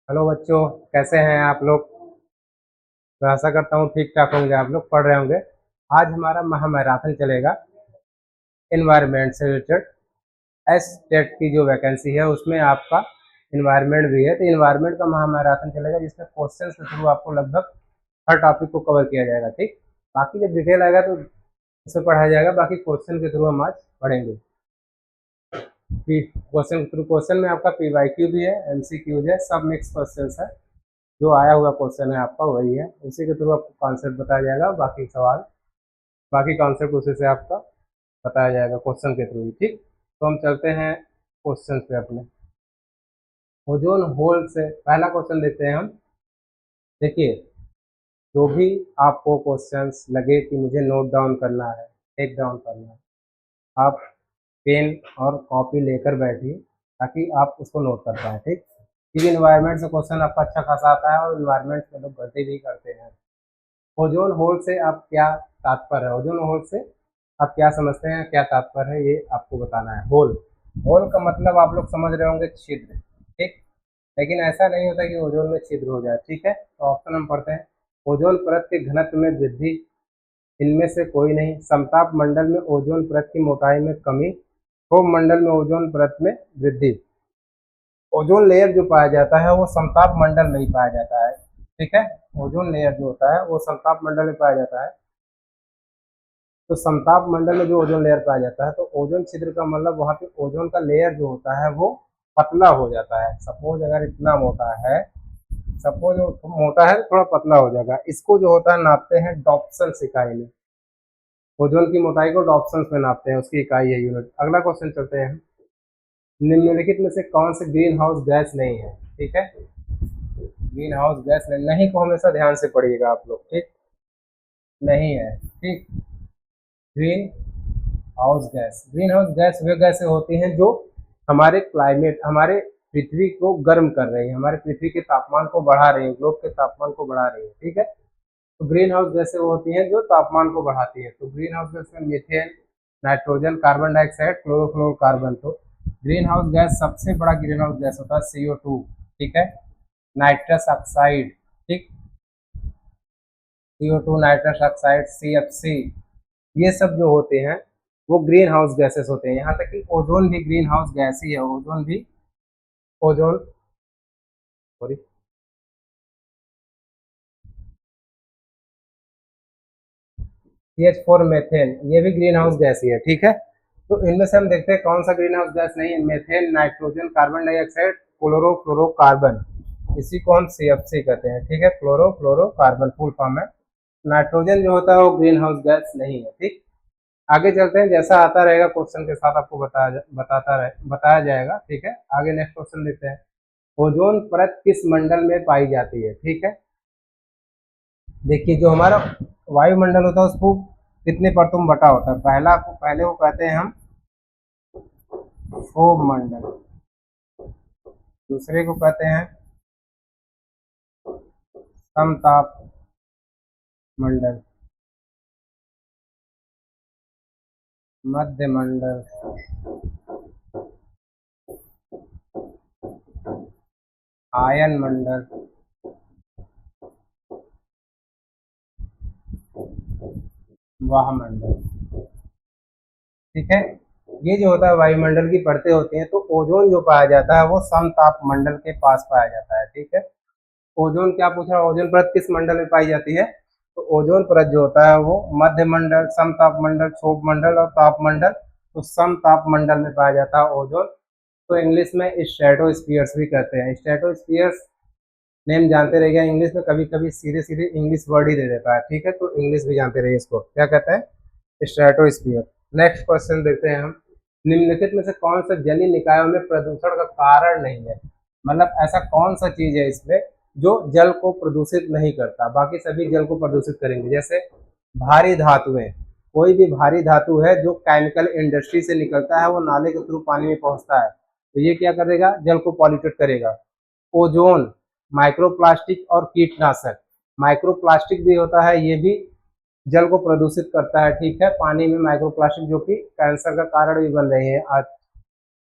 Hello बच्चों, कैसे हैं आप लोग। मैं आशा करता हूँ ठीक ठाक होंगे। आप लोग पढ़ रहे होंगे। आज हमारा महामैराथन चलेगा इन्वायरमेंट से रिलेटेड। एस टेट की जो वैकेंसी है उसमें आपका इन्वायरमेंट भी है, तो इन्वायरमेंट का महामैराथन चलेगा जिसमें क्वेश्चन के थ्रू आपको लगभग हर टॉपिक को कवर किया जाएगा। ठीक, बाकी जब डिटेल आएगा तो उसे पढ़ाया जाएगा। बाकी क्वेश्चन के थ्रू हम आज पढ़ेंगे। क्वेश्चन के थ्रू क्वेश्चन में आपका पीवाईक्यू भी है, एमसीक्यूज है, सब मिक्स क्वेश्चन है। जो आया हुआ क्वेश्चन है आपका वही है, उसी के थ्रू आपको कॉन्सेप्ट बताया जाएगा। बाकी सवाल, बाकी कॉन्सेप्ट उसी से आपका बताया जाएगा क्वेश्चन के थ्रू ही। ठीक, तो हम चलते हैं क्वेश्चन पे अपने। ओजोन होल से पहला क्वेश्चन देखते हैं हम। देखिए, जो भी आपको क्वेश्चंस लगे कि मुझे नोट डाउन करना है, टेक डाउन करना है, आप पेन और कॉपी लेकर बैठिए ताकि आप उसको नोट कर पाएँ। ठीक, क्योंकि इन्वायरमेंट से क्वेश्चन आपका अच्छा खासा आता है और इन्वायरमेंट में लोग गलती भी करते हैं। ओजोन होल से आप क्या तात्पर्य है, ओजोन होल से आप क्या समझते हैं, क्या तात्पर्य है, ये आपको बताना है। होल, होल का मतलब आप लोग समझ रहे होंगे छिद्र। ठीक, लेकिन ऐसा नहीं होता कि ओजोन में छिद्र हो जाए। ठीक है, तो ऑप्शन हम पढ़ते हैं। ओजोन परत के घनत्व में वृद्धि, इनमें से कोई नहीं। समताप मंडल में ओजोन परत की मोटाई में कमी, क्षोभ मंडल में ओजोन परत में वृद्धि। ओजोन लेयर जो पाया जाता है वो समताप मंडल में ही पाया जाता है। ठीक है, ओजोन लेयर जो होता है वो समताप मंडल में पाया जाता है। तो समताप मंडल में जो ओजोन लेयर पाया जाता है, तो ओजोन छिद्र का मतलब वहाँ पे ओजोन का लेयर जो होता है वो पतला हो जाता है। सपोज अगर इतना मोटा है, सपोज मोटा है थोड़ा पतला हो जाएगा। इसको जो होता है नापते हैं डॉप्सन इकाई में। ओजोन की मोटाई को डॉप्सन में नापते हैं, उसकी इकाई है यूनिट। अगला क्वेश्चन चलते हैं। निम्नलिखित में से कौन से ग्रीन हाउस गैस नहीं है। ठीक है, ग्रीन हाउस गैस नहीं को हमेशा ध्यान से पढ़िएगा आप लोग। ठीक, नहीं है। ठीक, greenhouse gas, greenhouse gas वे गैसें होती हैं जो हमारे क्लाइमेट, हमारे पृथ्वी को गर्म कर रही है, हमारे पृथ्वी के तापमान को बढ़ा रही है, ग्लोब के तापमान को बढ़ा रही है। ठीक है, तो ग्रीन हाउस गैसें वो होती हैं जो तापमान को बढ़ाती है। तो ग्रीन हाउस गैस में methane, nitrogen, carbon dioxide, chlorofluorocarbon. तो ग्रीन हाउस गैस सबसे बड़ा ग्रीन हाउस गैस होता है CO2। ठीक है, नाइट्रस ऑक्साइड। ठीक, CO2, नाइट्रस ऑक्साइड, CFC, ये सब जो होते हैं वो ग्रीन हाउस गैसेस होते हैं। यहाँ तक कि ओजोन भी ग्रीन हाउस गैस ही है। ओजोन भी, ओजोन सॉरी, CH4 मेथेन, ये भी ग्रीन हाउस गैस ही है। ठीक है, तो इनमें से हम देखते हैं कौन सा ग्रीन हाउस गैस नहीं है। Methane, nitrogen, carbon dioxide, chlorofluorocarbon, इसी को हम CFC कहते हैं। ठीक है, क्लोरोफ्लोरोकार्बन फुल फॉर्म है। नाइट्रोजन जो होता है वो ग्रीन हाउस गैस नहीं है। ठीक, आगे चलते हैं। जैसा आता रहेगा क्वेश्चन के साथ आपको बताया जाएगा। ठीक है, आगे नेक्स्ट क्वेश्चन देखते हैं। ओजोन परत किस मंडल में पाई जाती है। ठीक है, देखिए जो हमारा वायुमंडल होता है उसको कितने परतों में बटा होता है। पहले को कहते हैं हम क्षोभ मंडल, दूसरे को कहते हैं समताप मंडल, मध्य मंडल, आयन मंडल, वायुमंडल। ठीक है, ये जो होता है वायुमंडल की परतें होती हैं। तो ओजोन जो पाया जाता है वो समताप मंडल के पास पाया जाता है। ठीक है, ओजोन क्या पूछ रहा है, ओजोन परत किस मंडल में पाई जाती है। तो ओजोन परत जो होता है वो मध्य मंडल, समताप मंडल, क्षोभ मंडल और ताप मंडल। तो समताप मंडल में पाया जाता है ओजोन। तो इंग्लिश में स्ट्रेटोस्फियर्स भी कहते हैं। स्ट्रेटोस्फियर्स नेम जानते रहिएगा। इंग्लिश में कभी कभी सीधे सीधे इंग्लिश वर्ड ही दे देता है। ठीक है, तो इंग्लिश भी जानते रहिए, इसको क्या कहते हैं, स्ट्रेटोस्फियर। नेक्स्ट क्वेश्चन देखते हैं हम। निम्नलिखित में से कौन सा जलीय निकायों में प्रदूषण का कारण नहीं है। मतलब ऐसा कौन सा चीज है इसमें जो जल को प्रदूषित नहीं करता, बाकी सभी जल को प्रदूषित करेंगे। जैसे भारी धातुएं, कोई भी भारी धातु है जो केमिकल इंडस्ट्री से निकलता है वो नाले के थ्रू पानी में पहुंचता है, तो ये क्या करेगा, जल को पॉल्यूटेड करेगा। ओजोन, माइक्रोप्लास्टिक और कीटनाशक, माइक्रोप्लास्टिक भी होता है, ये भी जल को प्रदूषित करता है। ठीक है, पानी में माइक्रोप्लास्टिक जो कि कैंसर का कारण भी बन रही है आज।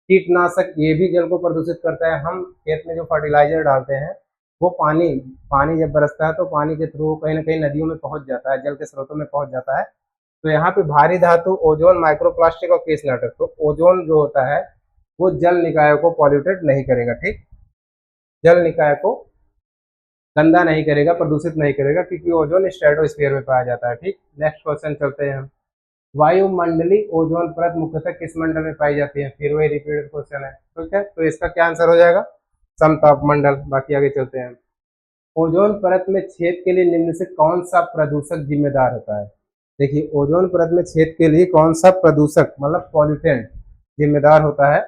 कीटनाशक, ये भी जल को प्रदूषित करता है। हम खेत में जो फर्टिलाइजर डालते हैं वो पानी पानी जब बरसता है तो पानी के थ्रू कहीं ना कहीं नदियों में पहुंच जाता है, जल के स्रोतों में पहुंच जाता है। तो यहाँ पे भारी धातु, ओजोन, माइक्रोप्लास्टिक और केस नाटक। तो ओजोन जो होता है वो जल निकाय को पॉल्यूटेड नहीं करेगा, ठीक, जल निकाय को गंदा नहीं करेगा, प्रदूषित नहीं करेगा, क्योंकि ओजोन स्ट्रेटोस्फीयर में पाया जाता है, ठीक। नेक्स्ट क्वेश्चन चलते हैं हम। वायुमंडलीय ओजोन परत मुख्यतः किस मंडल में पाई जाती है? फिर वही रिपीटेड क्वेश्चन है, ठीक है। तो इसका क्या आंसर हो जाएगा? समताप मंडल। बाकी आगे चलते हैं। ओजोन परत में छेद के लिए निम्न से कौन सा प्रदूषक जिम्मेदार होता है? देखिए, ओजोन परत में छेद के लिए कौन सा प्रदूषक मतलब पॉल्यूटेंट जिम्मेदार होता है?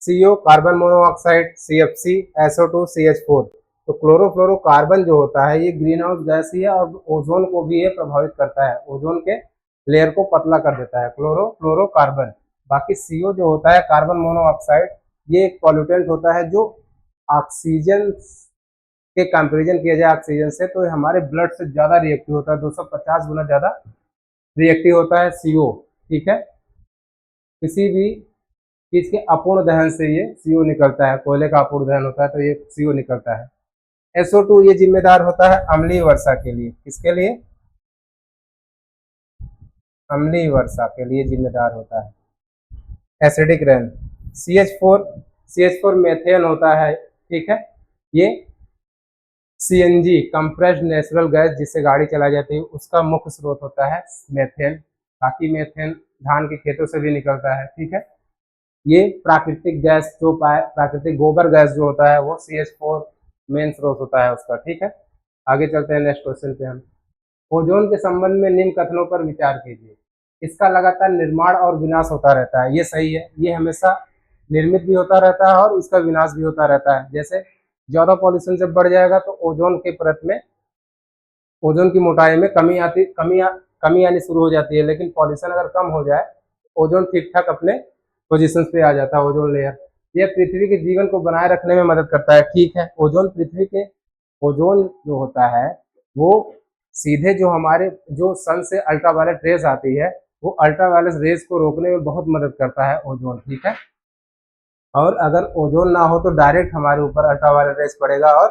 CO, carbon monoxide, CFC, SO2, CH4। तो क्लोरोफ्लोरोकार्बन जो होता है ये ग्रीन हाउस गैस ही है और ओजोन को भी ये प्रभावित करता है, ओजोन के लेयर को पतला कर देता है, क्लोरोफ्लोरोकार्बन। बाकी सीओ जो होता है, कार्बन मोनोऑक्साइड, ये एक पॉल्यूटेंट होता है जो ऑक्सीजन के कंपेरिजन किया जाए ऑक्सीजन से तो हमारे ब्लड से ज्यादा रिएक्टिव होता है, 250 गुना ज्यादा रिएक्टिव होता है सीओ, ठीक है। किसी भी चीज के अपूर्ण दहन से ये सीओ निकलता है, कोयले का अपूर्ण दहन होता है तो ये सीओ निकलता है। SO2 ये जिम्मेदार होता है अम्लीय वर्षा के लिए। किसके लिए? अम्लीय वर्षा के लिए जिम्मेदार होता है, एसिडिक रेन। CH4 मेथेन होता है, ठीक है। ये CNG, कंप्रेस्ड नेचुरल गैस, जिससे गाड़ी चलाई जाती है, उसका मुख्य स्रोत होता है मेथेन। बाकी मेथेन धान के खेतों से भी निकलता है, ठीक है। ये प्राकृतिक गैस जो प्राकृतिक गोबर गैस जो होता है वो CH4 मेन स्रोत होता है उसका, ठीक है। आगे चलते हैं नेक्स्ट क्वेश्चन पे हम। ओजोन के संबंध में निम्न कथनों पर विचार कीजिए। इसका लगातार निर्माण और विनाश होता रहता है, ये सही है। ये हमेशा निर्मित भी होता रहता है और इसका विनाश भी होता रहता है। जैसे ज्यादा पॉल्यूशन जब बढ़ जाएगा तो ओजोन के परत में, ओजोन की मोटाई में कमी आनी शुरू हो जाती है, लेकिन पॉल्यूशन अगर कम हो जाए तो ओजोन ठीक ठाक अपने पोजीशन पे आ जाता है, ओजोन लेयर। यह पृथ्वी के जीवन को बनाए रखने में मदद करता है, ठीक है। ओजोन पृथ्वी के, ओजोन जो होता है वो सीधे जो हमारे जो सन से अल्ट्रावायलेट रेज आती है, वो अल्ट्रावायलेट रेज को रोकने में बहुत मदद करता है ओजोन, ठीक है। और अगर ओजोन ना हो तो डायरेक्ट हमारे ऊपर अल्ट्रावायलेट रेज पड़ेगा और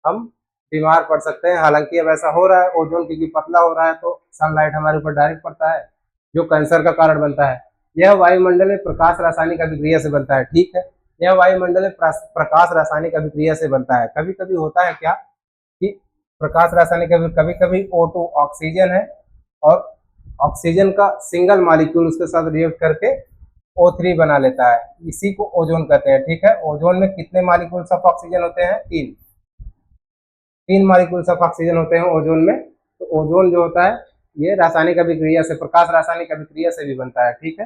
हम बीमार पड़ सकते हैं। हालांकि अब ऐसा हो रहा है, ओजोन क्योंकि पतला हो रहा है तो सनलाइट हमारे ऊपर डायरेक्ट पड़ता है, जो कैंसर का कारण बनता है। यह वायुमंडल में प्रकाश रासायनिक अभिक्रिया से बनता है, ठीक है। यह वायुमंडल में प्रकाश रासायनिक अभिक्रिया से बनता है। कभी कभी होता है क्या कि प्रकाश रासायनिक, कभी कभी O2 ऑक्सीजन है और ऑक्सीजन का सिंगल मॉलिक्यूल उसके साथ रिएक्ट करके O3 बना लेता है, इसी को ओजोन कहते हैं, ठीक है। ओजोन में कितने मॉलिक्यूल्स ऑफ ऑक्सीजन होते हैं? तीन मॉलिक्यूल्स ऑफ ऑक्सीजन होते हैं ओजोन में। तो ओजोन जो होता है ये रासायनिक अभिक्रिया से, प्रकाश रासायनिक अभिक्रिया से भी बनता है, ठीक है।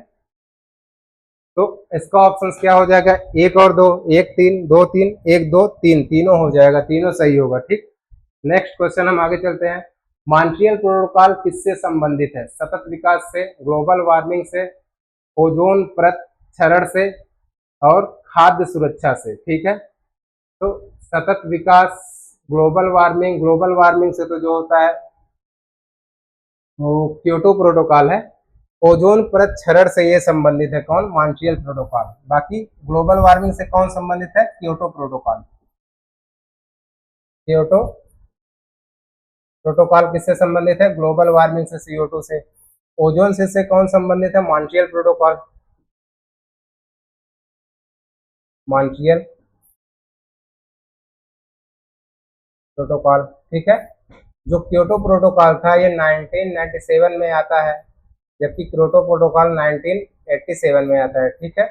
तो इसका ऑप्शन क्या हो जाएगा? 1 और 2, 1 3, 2 3, 1 2 3, तीनों हो जाएगा, तीनों सही होगा, ठीक। नेक्स्ट क्वेश्चन हम आगे चलते हैं। मॉन्ट्रियल प्रोटोकॉल किससे संबंधित है? सतत विकास से, ग्लोबल वार्मिंग से, ओजोन परत क्षरण से और खाद्य सुरक्षा से, ठीक है। तो सतत विकास, ग्लोबल वार्मिंग से तो जो होता है वो क्योटो प्रोटोकॉल है। ओजोन परत क्षरण से ये संबंधित है, कौन? Montreal protocol. बाकी ग्लोबल वार्मिंग से कौन संबंधित है? Kyoto protocol. क्योटो प्रोटोकॉल किससे संबंधित है? ग्लोबल वार्मिंग से, CO2 से। ओजोन से कौन संबंधित है? मॉन्ट्रियल प्रोटोकॉल, मॉन्ट्रियल प्रोटोकॉल, ठीक है। जो क्योटो प्रोटोकॉल था ये 1997 में आता है, जबकि क्योटो प्रोटोकॉल 1987 में आता है, ठीक है।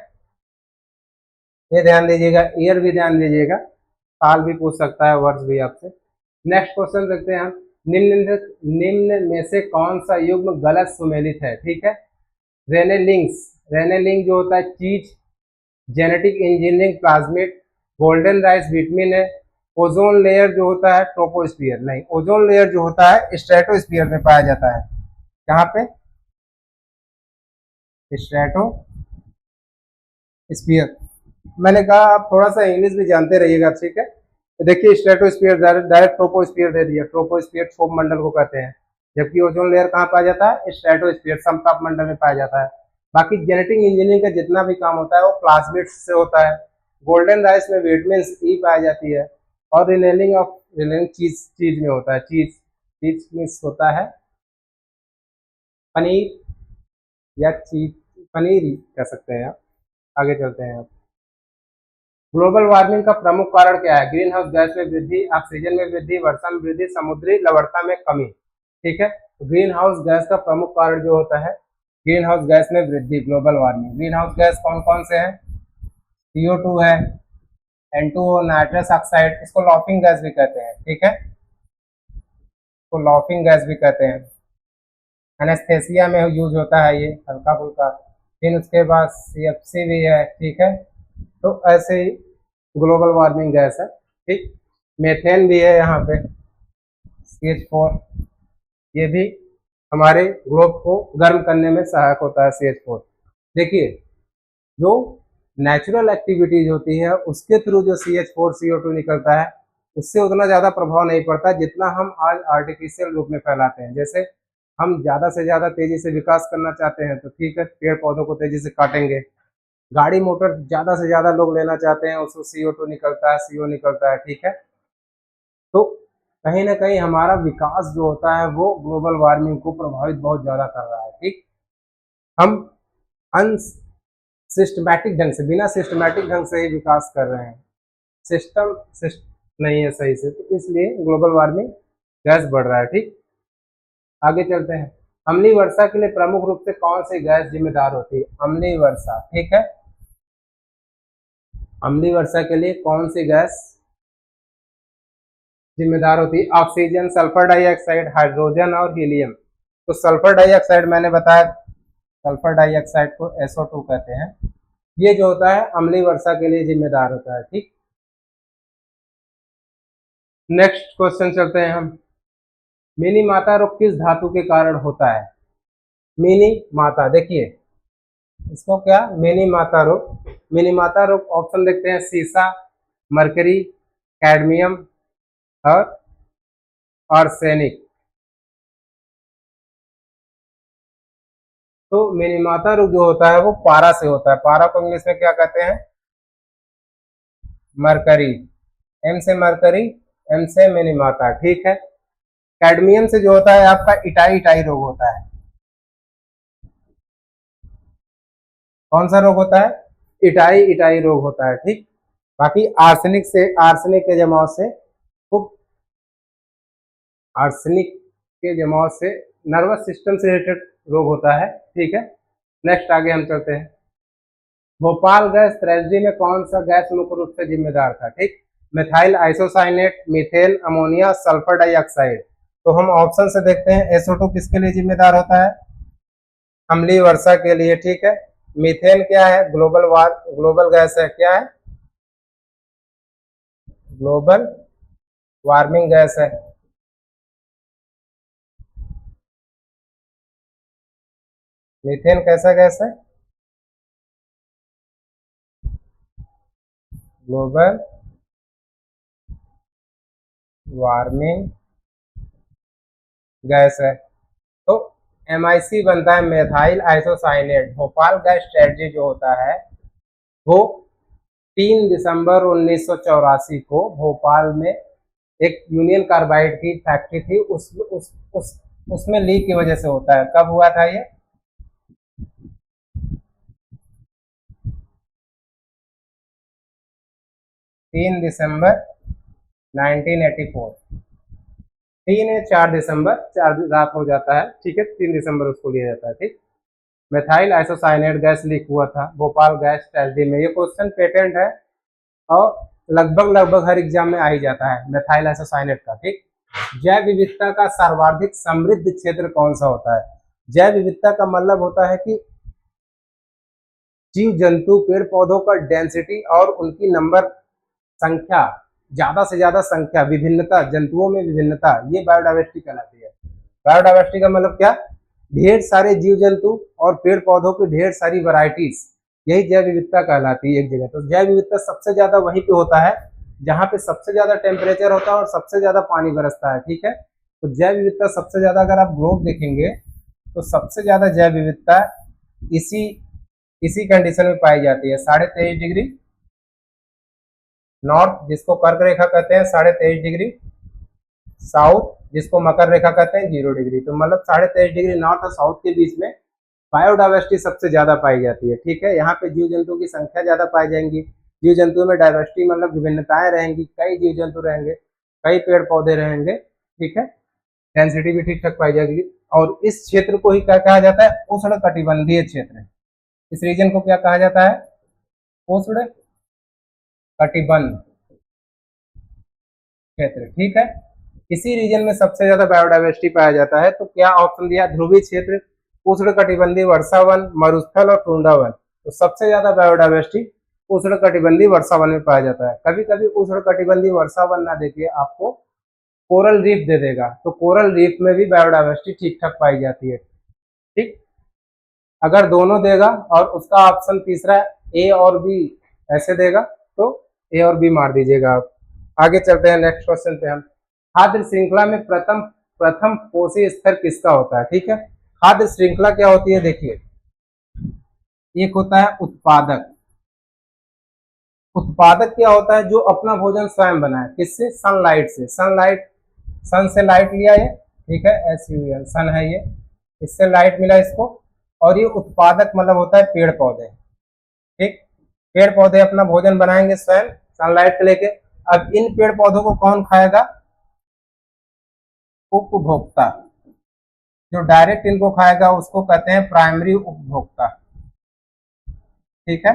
ये ध्यान दीजिएगा, ईयर भी ध्यान दीजिएगा, साल भी पूछ सकता है, वर्ष भी आपसे। नेक्स्ट क्वेश्चन देखते हैं हम। निम्न में से कौन सा युग्म गलत सुमेलित है? ठीक है। रेनेलिंग जो होता है चीज, genetic engineering plasmid, golden rice vitamin है। ओजोन लेयर जो होता है ट्रोपोस्फियर, नहीं, ओजोन लेयर जो होता है स्ट्रेटोस्फियर में पाया जाता है। कहाँ पे? स्ट्रेटोस्फियर। मैंने कहा आप थोड़ा सा इंग्लिश भी जानते रहिएगा, ठीक है। तो देखिए स्ट्रेटोस्फियर डायरेक्ट ट्रोपोस्फियर दे दिया, ट्रोपोस्फियर क्षोभ मंडल को कहते हैं, जबकि ओजोन लेयर कहाँ पाया जाता है? स्ट्रेटोस्फियर, समताप मंडल में पाया जाता है। बाकी जेनेटिक इंजीनियरिंग का जितना भी काम होता है वो प्लाज्मिड्स से होता है। गोल्डन राइस में विटामिन ई पाई जाती है और रिनेलिंग चीज में होता है, चीज मीन्स होता है पनीर या चीज, पनीर ही कह सकते हैं आप। आगे चलते हैं आप। ग्लोबल वार्मिंग का प्रमुख कारण क्या है? ग्रीन हाउस गैस में वृद्धि, ऑक्सीजन में वृद्धि, वर्षा में वृद्धि, समुद्री लवणता में कमी। ठीक है, तो ग्रीन हाउस गैस का प्रमुख कारण जो होता है, ग्रीन हाउस गैस में वृद्धि, global warming. Green house gas कौन कौन से हैं? CO2 है, N2O, नाइट्रस ऑक्साइड, इसको लॉफिंग गैस भी कहते हैं। ठीक है, तो लॉफिंग गैस भी कहते हैं। एनेस्थेसिया में यूज होता है ये हल्का फुल्का। फिर उसके बाद CFC भी है। ठीक है, तो ऐसे ही ग्लोबल वार्मिंग गैस है। ठीक, मेथेन भी है यहाँ पे, CH4, ये भी हमारे ग्लोब को गर्म करने में सहायक होता है CH4। देखिए, जो नेचुरल एक्टिविटीज होती है उसके थ्रू जो CH4 CO2 निकलता है, उससे उतना ज़्यादा प्रभाव नहीं पड़ता जितना हम आज आर्टिफिशियल रूप में फैलाते हैं। जैसे हम ज़्यादा से ज़्यादा तेज़ी से विकास करना चाहते हैं तो ठीक है, पेड़ पौधों को तेज़ी से काटेंगे। गाड़ी मोटर ज़्यादा से ज़्यादा लोग लेना चाहते हैं, उसको CO2 निकलता है, CO निकलता है। ठीक है, तो कहीं ना कहीं हमारा विकास जो होता है वो ग्लोबल वार्मिंग को प्रभावित बहुत ज़्यादा कर रहा है। ठीक, हम सिस्टमैटिक ढंग से, बिना सिस्टमैटिक ढंग से ही विकास कर रहे हैं, सिस्टम नहीं है सही से, तो इसलिए ग्लोबल वार्मिंग गैस बढ़ रहा है। ठीक, आगे चलते हैं। अम्लीय वर्षा के लिए प्रमुख रूप से कौन सी गैस जिम्मेदार होती है? अम्लीय वर्षा। ठीक है, अम्लीय वर्षा के लिए कौन सी गैस जिम्मेदार होती है? ऑक्सीजन, सल्फर डाइऑक्साइड, हाइड्रोजन और हीलियम। तो सल्फर डाइऑक्साइड मैंने बताया, सल्फर डाइऑक्साइड को SO2 कहते हैं। ये जो होता है अम्लीय वर्षा के लिए जिम्मेदार होता है। ठीक, नेक्स्ट क्वेश्चन चलते हैं हम। मिनी माता रोग किस धातु के कारण होता है? मिनी माता, देखिए इसको क्या, मिनी माता रोग। मिनी माता रोग ऑप्शन देखते हैं, सीसा, मरकरी, कैडमियम और आर्सेनिक। तो मिनी माता रोग जो होता है वो पारा से होता है। पारा को इंग्लिश में क्या कहते हैं? मरकरी। M से मरकरी, M से मिनी माता। ठीक है, कैडमियम से जो होता है आपका इटाई इटाई रोग होता है। कौन सा रोग होता है? इटाई इटाई रोग होता है। ठीक, बाकी आर्सेनिक से, आर्सेनिक के जमाव से, खूब आर्सेनिक के जमाव से नर्वस सिस्टम से रिलेटेड रोग होता है। ठीक है, नेक्स्ट आगे हम चलते हैं। भोपाल गैस ट्रेजेडी में कौन सा गैस मुख्य रूप से जिम्मेदार था? ठीक, methyl isocyanate, methane, ammonia, sulphur dioxide. तो हम ऑप्शन से देखते हैं, SO2 किसके लिए जिम्मेदार होता है? अम्लीय वर्षा के लिए। ठीक है, मीथेन क्या है? ग्लोबल गैस है, क्या है? ग्लोबल वार्मिंग गैस है। मीथेन कैसा गैस है? ग्लोबल वार्मिंग गैस है। तो MIC बनता है methyl isocyanate. Bhopal gas strategy जो होता है वो 3 दिसंबर 1984 को भोपाल में एक यूनियन कार्बाइड की फैक्ट्री थी, उसमें लीक की वजह से होता है। कब हुआ था ये? 3 दिसंबर 1984। 3 या 4 दिसंबर, 4 रात हो जाता है। ठीक है, 3 दिसंबर उसको लिया जाता है। ठीक, मेथाइल आइसोसाइनेट गैस लीक हुआ था भोपाल गैस ट्रेजेडी में। ये क्वेश्चन पेटेंट है और लगभग लगभग हर एग्जाम में आ ही जाता है, मेथाइल आइसोसाइनेट का। ठीक, जैव विविधता का सर्वाधिक समृद्ध क्षेत्र कौन सा होता है? जैव विविधता का मतलब होता है कि जीव जंतु पेड़ पौधों का डेंसिटी और उनकी नंबर, संख्या, ज्यादा से ज्यादा संख्या, विभिन्नता, जंतुओं में विभिन्नता, ये बायोडाइवर्सिटी कहलाती है। बायोडाइवर्सिटी का मतलब क्या? ढेर सारे जीव जंतु और पेड़ पौधों की ढेर सारी वैरायटीज, यही जैव विविधता कहलाती है एक जगह। तो जैव विविधता सबसे ज्यादा वहीं पे होता है जहाँ पे सबसे ज्यादा टेम्परेचर होता है और सबसे ज्यादा पानी बरसता है। ठीक है, तो जैव विविधता सबसे ज्यादा, अगर आप ग्लोब देखेंगे तो सबसे ज्यादा जैव विविधता इसी इसी कंडीशन में पाई जाती है, 23.5 डिग्री नॉर्थ जिसको कर्क रेखा कहते हैं 23.5 डिग्री, साउथ जिसको मकर रेखा कहते हैं 0 डिग्री। तो मतलब 23.5 डिग्री नॉर्थ और साउथ के बीच में बायोडाइवर्सिटी सबसे ज्यादा पाई जाती है। ठीक है, यहाँ पे जीव जंतु की संख्या ज्यादा पाई जाएंगी, जीव जंतुओं में डाइवर्सिटी मतलब विभिन्नताएं रहेंगी, कई जीव जंतु रहेंगे, कई पेड़ पौधे रहेंगे। ठीक है, डेंसिटी भी ठीक ठाक पाई जाएगी। और इस क्षेत्र को ही क्या कहा जाता है, उष्ण कटिबंधीय क्षेत्र। इस रीजन को क्या कहा जाता है, उष्ण कटिबंध क्षेत्र। ठीक है, इसी रीजन में सबसे ज्यादा बायोडाइवर्सिटी पाया जाता है। तो क्या ऑप्शन दिया, ध्रुवीय क्षेत्र, उष्ण कटिबंधीय वर्षावन, मरुस्थल और टुंड्रावन। तो सबसे ज्यादा बायोडाइवर्सिटी उष्ण कटिबंधीय वर्षावन में पाया जाता है। कभी कभी उष्ण कटिबंधीय वर्षावन ना देके आपको कोरल रीफ दे देगा, तो कोरल रीफ में भी बायोडाइवर्सिटी ठीक ठाक पाई जाती है। ठीक, अगर दोनों देगा और उसका ऑप्शन तीसरा ए और बी ऐसे देगा तो ए और बी मार दीजिएगा आप। आगे चलते हैं नेक्स्ट क्वेश्चन पे हम। खाद्य श्रृंखला में प्रथम प्रथम पोषी स्तर किसका होता है। ठीक है, खाद्य श्रृंखला क्या होती है, देखिए एक होता है उत्पादक। उत्पादक क्या होता है, जो अपना भोजन स्वयं बनाए, किससे, सनलाइट से। सनलाइट, सन से लाइट लिया ये, ठीक है, SUN सन है ये, इससे लाइट मिला इसको। और ये उत्पादक मतलब होता है पेड़ पौधे। ठीक, पेड़ पौधे अपना भोजन बनाएंगे स्वयं सनलाइट को लेके। अब इन पेड़ पौधों को कौन खाएगा, उपभोक्ता। जो डायरेक्ट इनको खाएगा उसको कहते हैं प्राइमरी उपभोक्ता। ठीक है,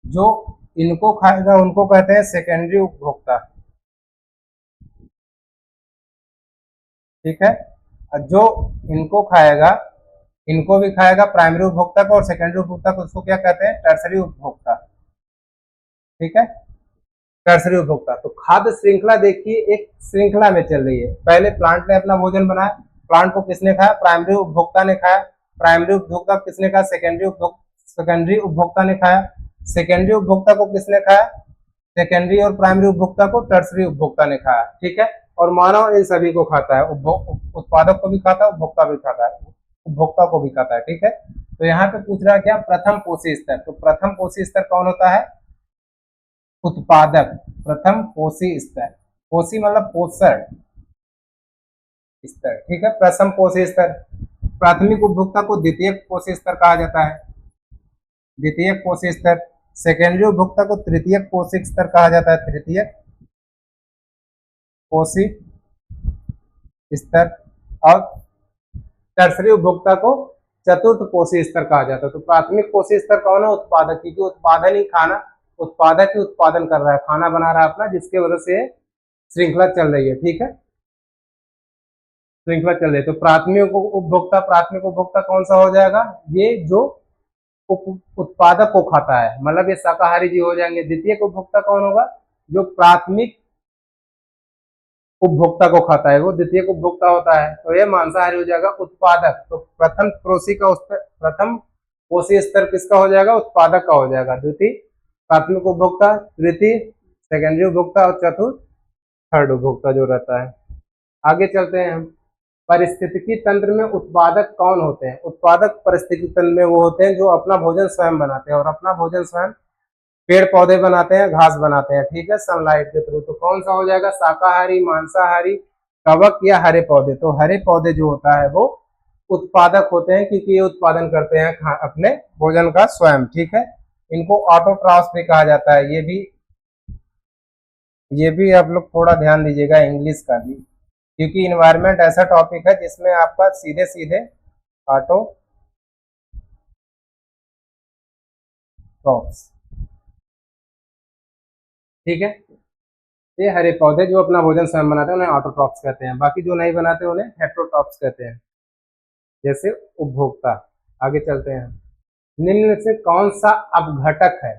जो इनको खाएगा उनको कहते हैं सेकेंडरी उपभोक्ता। ठीक है, जो इनको खाएगा, इनको भी खाएगा प्राइमरी उपभोक्ता को, और सेकेंडरी उपभोक्ता को उसको क्या कहते हैं, टर्सरी उपभोक्ता। ठीक है, टर्सरी उपभोक्ता। तो खाद्य श्रृंखला देखिए एक श्रृंखला में चल रही है। पहले प्लांट ने अपना भोजन बनाया, प्लांट को किसने खाया, प्राइमरी उपभोक्ता ने खाया। प्राइमरी उपभोक्ता किसने खाया, सेकेंडरी उपभोक्ता ने खाया। सेकेंडरी उपभोक्ता को किसने खाया, सेकेंडरी और प्राइमरी उपभोक्ता को टर्सरी उपभोक्ता ने खाया। ठीक है, और मानव इन सभी को खाता है, उत्पादक को भी खाता है, उपभोक्ता भी खाता है, उपभोक्ता को भी खाता है। ठीक है, तो यहाँ पे पूछ रहा है क्या, प्रथम पोषी स्तर। तो प्रथम पोषी स्तर कौन होता है, उत्पादक। प्रथम पोषी स्तर, पोषी मतलब पोषण स्तर। ठीक है, प्रथम पोषी स्तर। प्राथमिक उपभोक्ता को द्वितीयक पोषी स्तर कहा जाता है, द्वितीयक पोषी स्तर। सेकेंडरी उपभोक्ता को तृतीयक पोषक स्तर कहा जाता है, तृतीयक पोषक स्तर। और टर्सरी उपभोक्ता को चतुर्थ पोषी स्तर कहा जाता है। तो प्राथमिक पोषी स्तर कौन है, उत्पादक, क्योंकि उत्पादन ही खाना, उत्पादक ही उत्पादन कर रहा है, खाना बना रहा है अपना, जिसके वजह से श्रृंखला चल रही है। ठीक है, श्रृंखला चल रही है। तो प्राथमिक उपभोक्ता कौन सा हो जाएगा, ये जो उत्पादक को खाता है, मतलब ये शाकाहारी जीव हो जाएंगे। द्वितीय उपभोक्ता कौन होगा, जो प्राथमिक उपभोक्ता को खाता है, वो द्वितीय उपभोक्ता होता है, तो ये मांसाहारी हो जाएगा। उत्पादक, तो प्रथम प्रथम पोषी स्तर किसका हो जाएगा, उत्पादक का हो जाएगा। द्वितीय प्राथमिक उपभोक्ता, तृतीय सेकेंडरी उपभोक्ता, और चतुर्थ थर्ड उपभोक्ता जो रहता है। आगे चलते हैं हम। पारिस्थितिकी तंत्र में उत्पादक कौन होते हैं, उत्पादक पारिस्थितिकी तंत्र में वो होते हैं जो अपना भोजन स्वयं बनाते हैं, और अपना भोजन स्वयं पेड़ पौधे बनाते हैं, घास बनाते हैं। ठीक है, सनलाइट के थ्रू। तो कौन सा हो जाएगा, शाकाहारी, मांसाहारी, कवक या हरे पौधे। तो हरे पौधे जो होता है वो उत्पादक होते हैं, क्योंकि ये उत्पादन करते हैं अपने भोजन का स्वयं। ठीक है, इनको ऑटोट्रॉफ्स भी कहा जाता है। ये भी आप लोग थोड़ा ध्यान दीजिएगा इंग्लिश का भी, क्योंकि इन्वायरमेंट ऐसा टॉपिक है जिसमें आपका सीधे सीधे ऑटोट्रॉफ्स। ठीक है, ये हरे पौधे जो अपना भोजन स्वयं बनाते हैं उन्हें ऑटोट्रॉफ्स कहते हैं, बाकी जो नहीं बनाते उन्हें हेटेरोट्रॉफ्स कहते हैं, जैसे उपभोक्ता। आगे चलते हैं। निम्न में से कौन सा अपघटक है,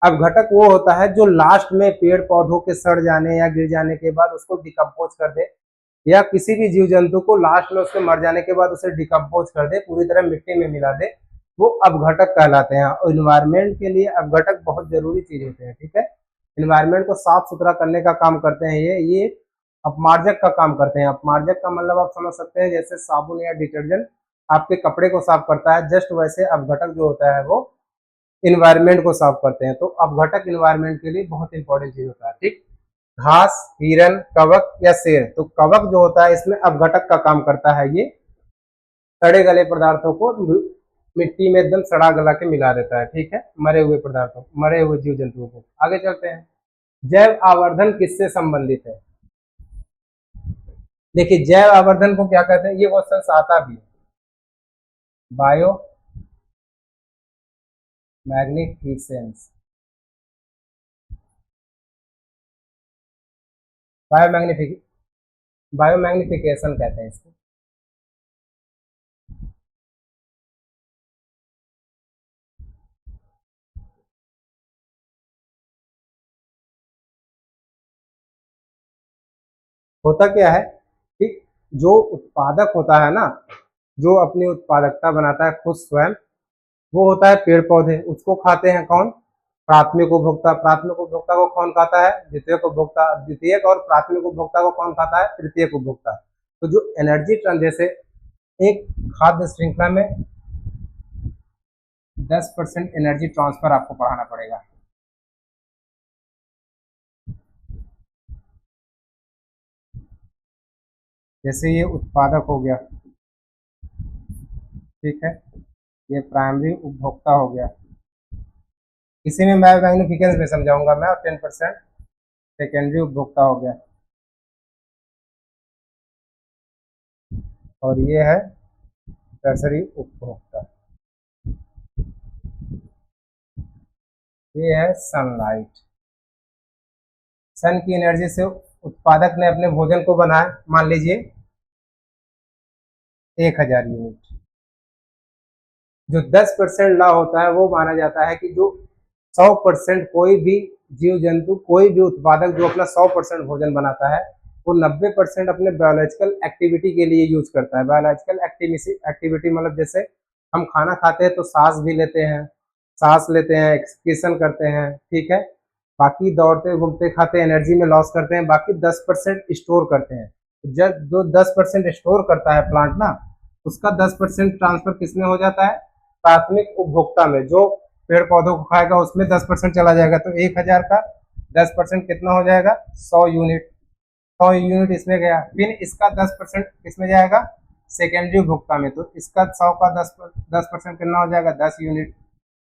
अपघटक वो होता है जो लास्ट में पेड़ पौधों के सड़ जाने या गिर जाने के बाद उसको डिकम्पोज कर दे, या किसी भी जीव जंतु को लास्ट में उसके मर जाने के बाद उसे डिकम्पोज कर दे, पूरी तरह मिट्टी में मिला दे, वो अपघटक कहलाते हैं। और इन्वायरमेंट के लिए अपघटक बहुत जरूरी चीज होते हैं। ठीक है, इन्वायरमेंट को साफ सुथरा करने का काम करते हैं ये अपमार्जक का काम करते हैं। अपमार्जक का मतलब आप समझ सकते हैं, जैसे साबुन या डिटर्जेंट आपके कपड़े को साफ करता है, जस्ट वैसे अपघटक जो होता है वो इन्वायरमेंट को साफ करते हैं। तो अपघटक इन्वायरमेंट के लिए बहुत इंपॉर्टेंट चीज होता है, ठीक। घास, हिरन, कवक या शेर। तो कवक जो होता है इसमें अपघटक का काम करता है, ये सड़े गले पदार्थों को मिट्टी में एकदम सड़ा गला के मिला देता है, ठीक है, मरे हुए पदार्थों, मरे हुए जीव जंतुओं को। आगे चलते हैं, जैव आवर्धन किससे संबंधित है। देखिए जैव आवर्धन को क्या कहते हैं, ये क्वेश्चन आता भी है। बायो मैग्निफिसेंस, बायोमैग्निफिक बायोमैग्निफिकेशन कहते हैं इसको। होता क्या है कि जो उत्पादक होता है ना, जो अपनी उत्पादकता बनाता है खुद स्वयं, वो होता है पेड़ पौधे। उसको खाते हैं कौन, प्राथमिक उपभोक्ता। प्राथमिक उपभोक्ता को कौन खाता है, द्वितीयक उपभोक्ता। द्वितीयक और प्राथमिक उपभोक्ता को कौन खाता है, तृतीयक उपभोक्ता। तो जो एनर्जी जैसे एक खाद्य श्रृंखला में 10% एनर्जी ट्रांसफर आपको पढ़ाना पड़ेगा। जैसे ये उत्पादक हो गया, ठीक है, ये प्राइमरी उपभोक्ता हो गया, इसी में मैं मैग्निफिकेंस में समझाऊंगा मैं। और 10% सेकेंडरी उपभोक्ता हो गया, और ये है टर्सरी उपभोक्ता। ये है सनलाइट। सन की एनर्जी से उत्पादक ने अपने भोजन को बनाया, मान लीजिए 1000 यूनिट। जो 10% ला होता है वो माना जाता है कि जो 100% कोई भी जीव जंतु, कोई भी उत्पादक जो अपना 100% भोजन बनाता है, वो 90% अपने बायोलॉजिकल एक्टिविटी के लिए यूज करता है। बायोलॉजिकल एक्टिविटी मतलब जैसे हम खाना खाते हैं तो सांस भी लेते हैं, सांस लेते हैं, एक्सक्रीशन करते हैं, ठीक है। बाकी दौड़ते घूमते खाते एनर्जी में लॉस करते हैं, बाकी 10% स्टोर करते हैं। जब जो 10% स्टोर करता है प्लांट ना, उसका 10% ट्रांसफर किसमें हो जाता है, प्राथमिक उपभोक्ता में। जो पेड़ पौधों को खाएगा उसमें 10% चला जाएगा। तो 1000 का 10% कितना हो जाएगा, 100 यूनिट। 100 यूनिट इसमें गया, फिर इसका 10% किसमें जाएगा, सेकेंडरी उपभोक्ता में। तो इसका 100 का 10% कितना हो जाएगा, 10 यूनिट,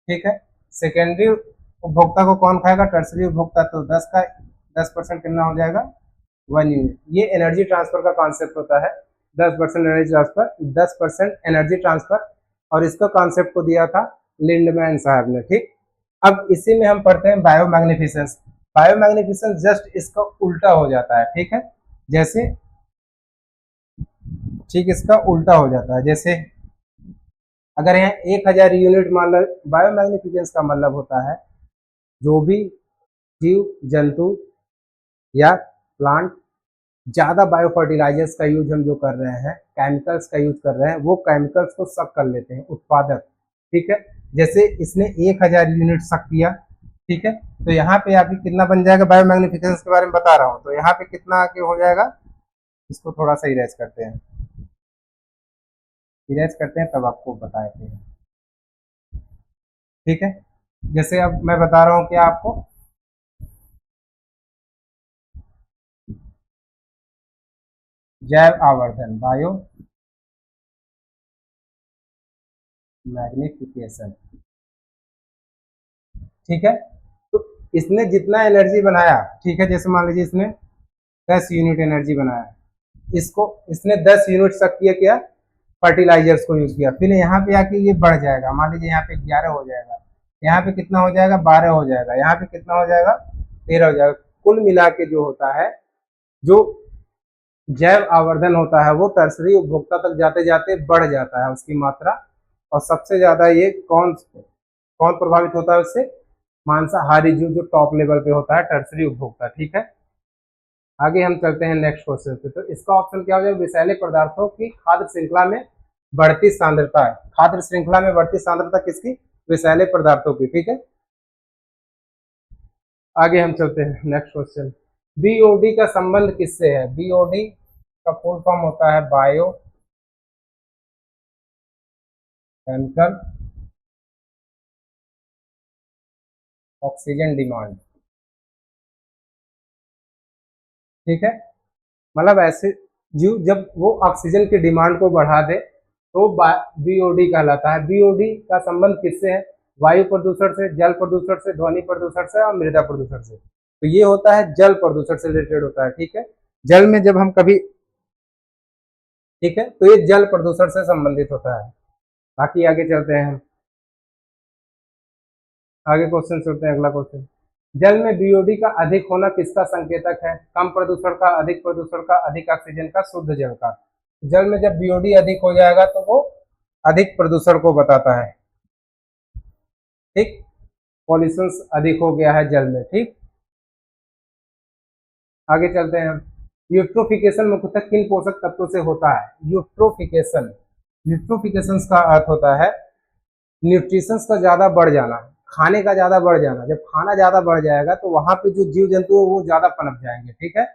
ठीक है। सेकेंडरी उपभोक्ता को कौन खाएगा, टर्सरी उपभोक्ता। तो 10 का 10% कितना हो जाएगा, 1 यूनिट। ये एनर्जी ट्रांसफर का कॉन्सेप्ट होता है, 10% एनर्जी ट्रांसफर, 10% एनर्जी ट्रांसफर। और इसका कॉन्सेप्ट को दिया था लिंडमैन साहब ने, ठीक। अब इसी में हम पढ़ते हैं बायोमैग्निफिसेंस। बायोमैग्निफिसेंस जस्ट इसका उल्टा हो जाता है, ठीक है। जैसे ठीक इसका उल्टा हो जाता है। जैसे अगर यहाँ 1000 यूनिट मान लो, बायोमैग्निफिकेंस का मतलब होता है जो भी जीव जंतु या प्लांट ज्यादा बायो फर्टिलाइजर्स का यूज हम जो कर रहे हैं, केमिकल्स का यूज कर रहे हैं, वो केमिकल्स को सक कर लेते हैं उत्पादक, ठीक है। जैसे इसने 1000 यूनिट सक किया, ठीक है, तो यहाँ पे आके कितना बन जाएगा, बायोमैग्निफिकेंस के बारे में बता रहा हूँ, तो यहाँ पे कितना आके हो जाएगा। इसको थोड़ा सा इरेज करते हैं, इरेज करते हैं तब आपको बताते हैं, ठीक है। जैसे अब मैं बता रहा हूँ क्या आपको, जैव आवर्धन, बायो मैग्निफिकेशन, ठीक है। तो इसने जितना एनर्जी बनाया, ठीक है, जैसे मान लीजिए इसने 10 यूनिट एनर्जी बनाया, इसको इसने 10 यूनिट तक किया क्या, फर्टिलाइजर्स को यूज किया। फिर यहाँ पे आके ये बढ़ जाएगा, मान लीजिए यहाँ पे 11 हो जाएगा, यहाँ पे कितना हो जाएगा, 12 हो जाएगा, यहाँ पे कितना हो जाएगा, 13 हो जाएगा। कुल मिला के जो होता है, जो जैव आवर्धन होता है, वो टर्सरी उपभोक्ता तक जाते जाते बढ़ जाता है उसकी मात्रा। और सबसे ज्यादा ये कौन कौन प्रभावित होता है उससे, मांसाहारी जीव जो टॉप लेवल पे होता है, टर्सरी उपभोक्ता, ठीक है। आगे हम चलते हैं नेक्स्ट क्वेश्चन पे। तो इसका ऑप्शन क्या हो जाएगा, विषैले पदार्थों की खाद्य श्रृंखला में बढ़ती सांद्रता है। खाद्य श्रृंखला में बढ़ती सांद्रता किसकी, विषैले पदार्थों की, ठीक है। आगे हम चलते हैं नेक्स्ट क्वेश्चन। बीओडी का संबंध किससे है, बीओडी का फुल फॉर्म होता है बायो केमिकल ऑक्सीजन डिमांड, ठीक है। मतलब ऐसे जीव जब वो ऑक्सीजन की डिमांड को बढ़ा दे तो बीओडी कहलाता है। बीओडी का संबंध किससे है? वायु प्रदूषण से, जल प्रदूषण से, ध्वनि प्रदूषण से और मृदा प्रदूषण से। तो ये होता है जल प्रदूषण से रिलेटेड होता है, ठीक है। जल में जब हम कभी, ठीक है, तो ये जल प्रदूषण से संबंधित होता है। बाकी आगे चलते हैं हम, आगे क्वेश्चन चलते हैं। अगला क्वेश्चन, जल में बीओडी का अधिक होना किसका संकेतक है? कम प्रदूषण का, अधिक प्रदूषण का, अधिक ऑक्सीजन का, शुद्ध जल का। जल में जब बीओडी अधिक हो जाएगा तो वो अधिक प्रदूषण को बताता है, ठीक। पॉल्यूशन अधिक हो गया है जल में, ठीक। आगे चलते हैं हम, यूट्रोफिकेशन मुख्यतः किन पोषक तत्वों से होता है? यूट्रोफिकेशन, यूट्रोफिकेशन का अर्थ होता है न्यूट्रिशंस का ज्यादा बढ़ जाना, खाने का ज्यादा बढ़ जाना। जब खाना ज्यादा बढ़ जाएगा तो वहां पे जो जीव जंतु है वो ज्यादा पनप जाएंगे, ठीक है।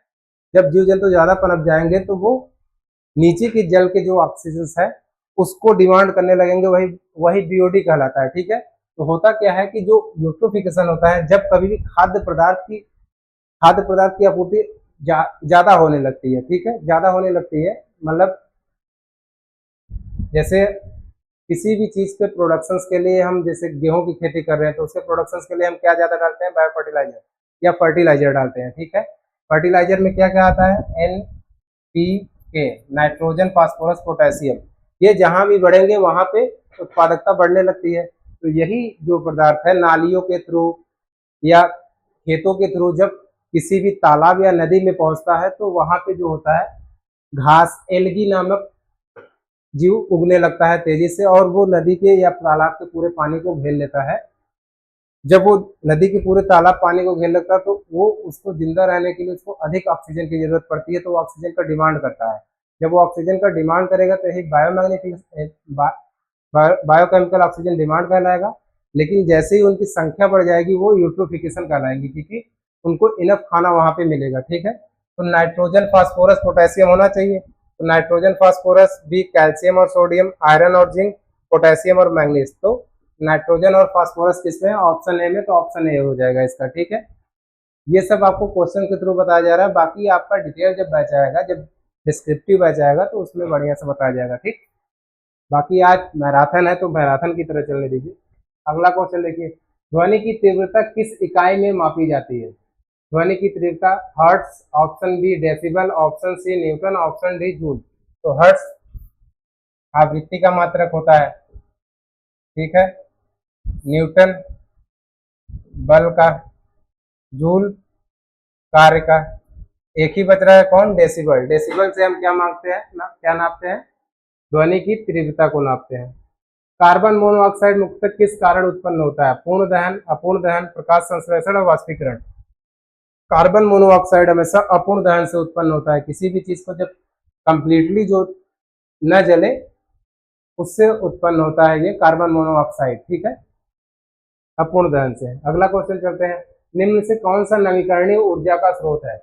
जब जीव जंतु ज्यादा पनप जाएंगे तो वो नीचे के जल के जो ऑक्सीजन है उसको डिमांड करने लगेंगे, वही वही बीओडी कहलाता है, ठीक है। तो होता क्या है कि जो यूट्रोफिकेशन होता है, जब कभी भी खाद्य पदार्थ की आपूर्ति ज्यादा होने लगती है, ठीक है, ज्यादा होने लगती है। मतलब जैसे किसी भी चीज के प्रोडक्शन के लिए हम जैसे गेहूं की खेती कर रहे हैं तो उसके प्रोडक्शन के लिए हम क्या ज्यादा डालते हैं? बायो फर्टिलाइजर या फर्टिलाइजर डालते हैं, ठीक है। फर्टिलाइजर में क्या क्या आता है? NPK, nitrogen, phosphorus, potassium. ये जहां भी बढ़ेंगे वहां पे उत्पादकता बढ़ने लगती है। तो यही जो पदार्थ है नालियों के थ्रू या खेतों के थ्रू जब किसी भी तालाब या नदी में पहुंचता है तो वहां पे जो होता है घास, एल्गी नामक जीव उगने लगता है तेजी से, और वो नदी के या तालाब के पूरे पानी को घेर लेता है। जब वो नदी के पूरे तालाब पानी को घेर लेता है तो वो उसको जिंदा रहने के लिए उसको अधिक ऑक्सीजन की जरूरत पड़ती है, तो वो ऑक्सीजन का डिमांड करता है। जब वो ऑक्सीजन का डिमांड करेगा तो यही बायोकेमिकल ऑक्सीजन डिमांड कहलाएगा। लेकिन जैसे ही उनकी संख्या बढ़ जाएगी वो यूट्रोफिकेशन कहलाएगी, क्योंकि उनको इनफ खाना वहां पे मिलेगा, ठीक है। तो नाइट्रोजन, फास्फोरस, पोटेशियम होना चाहिए। तो नाइट्रोजन, फास्फोरस, बी कैल्शियम और सोडियम, आयरन और जिंक, पोटेशियम और मैंगनीज। तो नाइट्रोजन और फास्फोरस किसमें? ऑप्शन ए में, तो ऑप्शन ए हो जाएगा इसका, ठीक है। ये सब आपको क्वेश्चन के थ्रू बताया जा रहा है। बाकी आपका डिटेल जब बैच आएगा, जब डिस्क्रिप्टिव बैच आएगा तो उसमें बढ़िया से बताया जाएगा, ठीक। बाकी आज मैराथन है तो मैराथन की तरह चलने दीजिए। अगला क्वेश्चन देखिए, ध्वनि की तीव्रता किस इकाई में मापी जाती है? ध्वनि की तीव्रता hertz, option B decibel, option C newton, option D joule. तो हर्ट्स आवृत्ति का मात्रक होता है, ठीक है। न्यूटन बल का, जूल कार्य का। एक ही बच रहा है कौन? डेसिबल। डेसिबल से हम क्या मांगते हैं क्या नापते हैं? ध्वनि की तीव्रता को नापते हैं। कार्बन मोनोऑक्साइड मुख्यतः किस कारण उत्पन्न होता है? पूर्ण दहन, अपूर्ण दहन, प्रकाश संश्लेषण और वाष्पीकरण। कार्बन मोनोऑक्साइड हमेशा अपूर्ण दहन से उत्पन्न होता है। किसी भी चीज को जब कंप्लीटली जो न जले उससे उत्पन्न होता है ये कार्बन मोनोऑक्साइड, ठीक है, अपूर्ण दहन से। अगला क्वेश्चन चलते हैं, निम्न से कौन सा नवीकरणीय ऊर्जा का स्रोत है?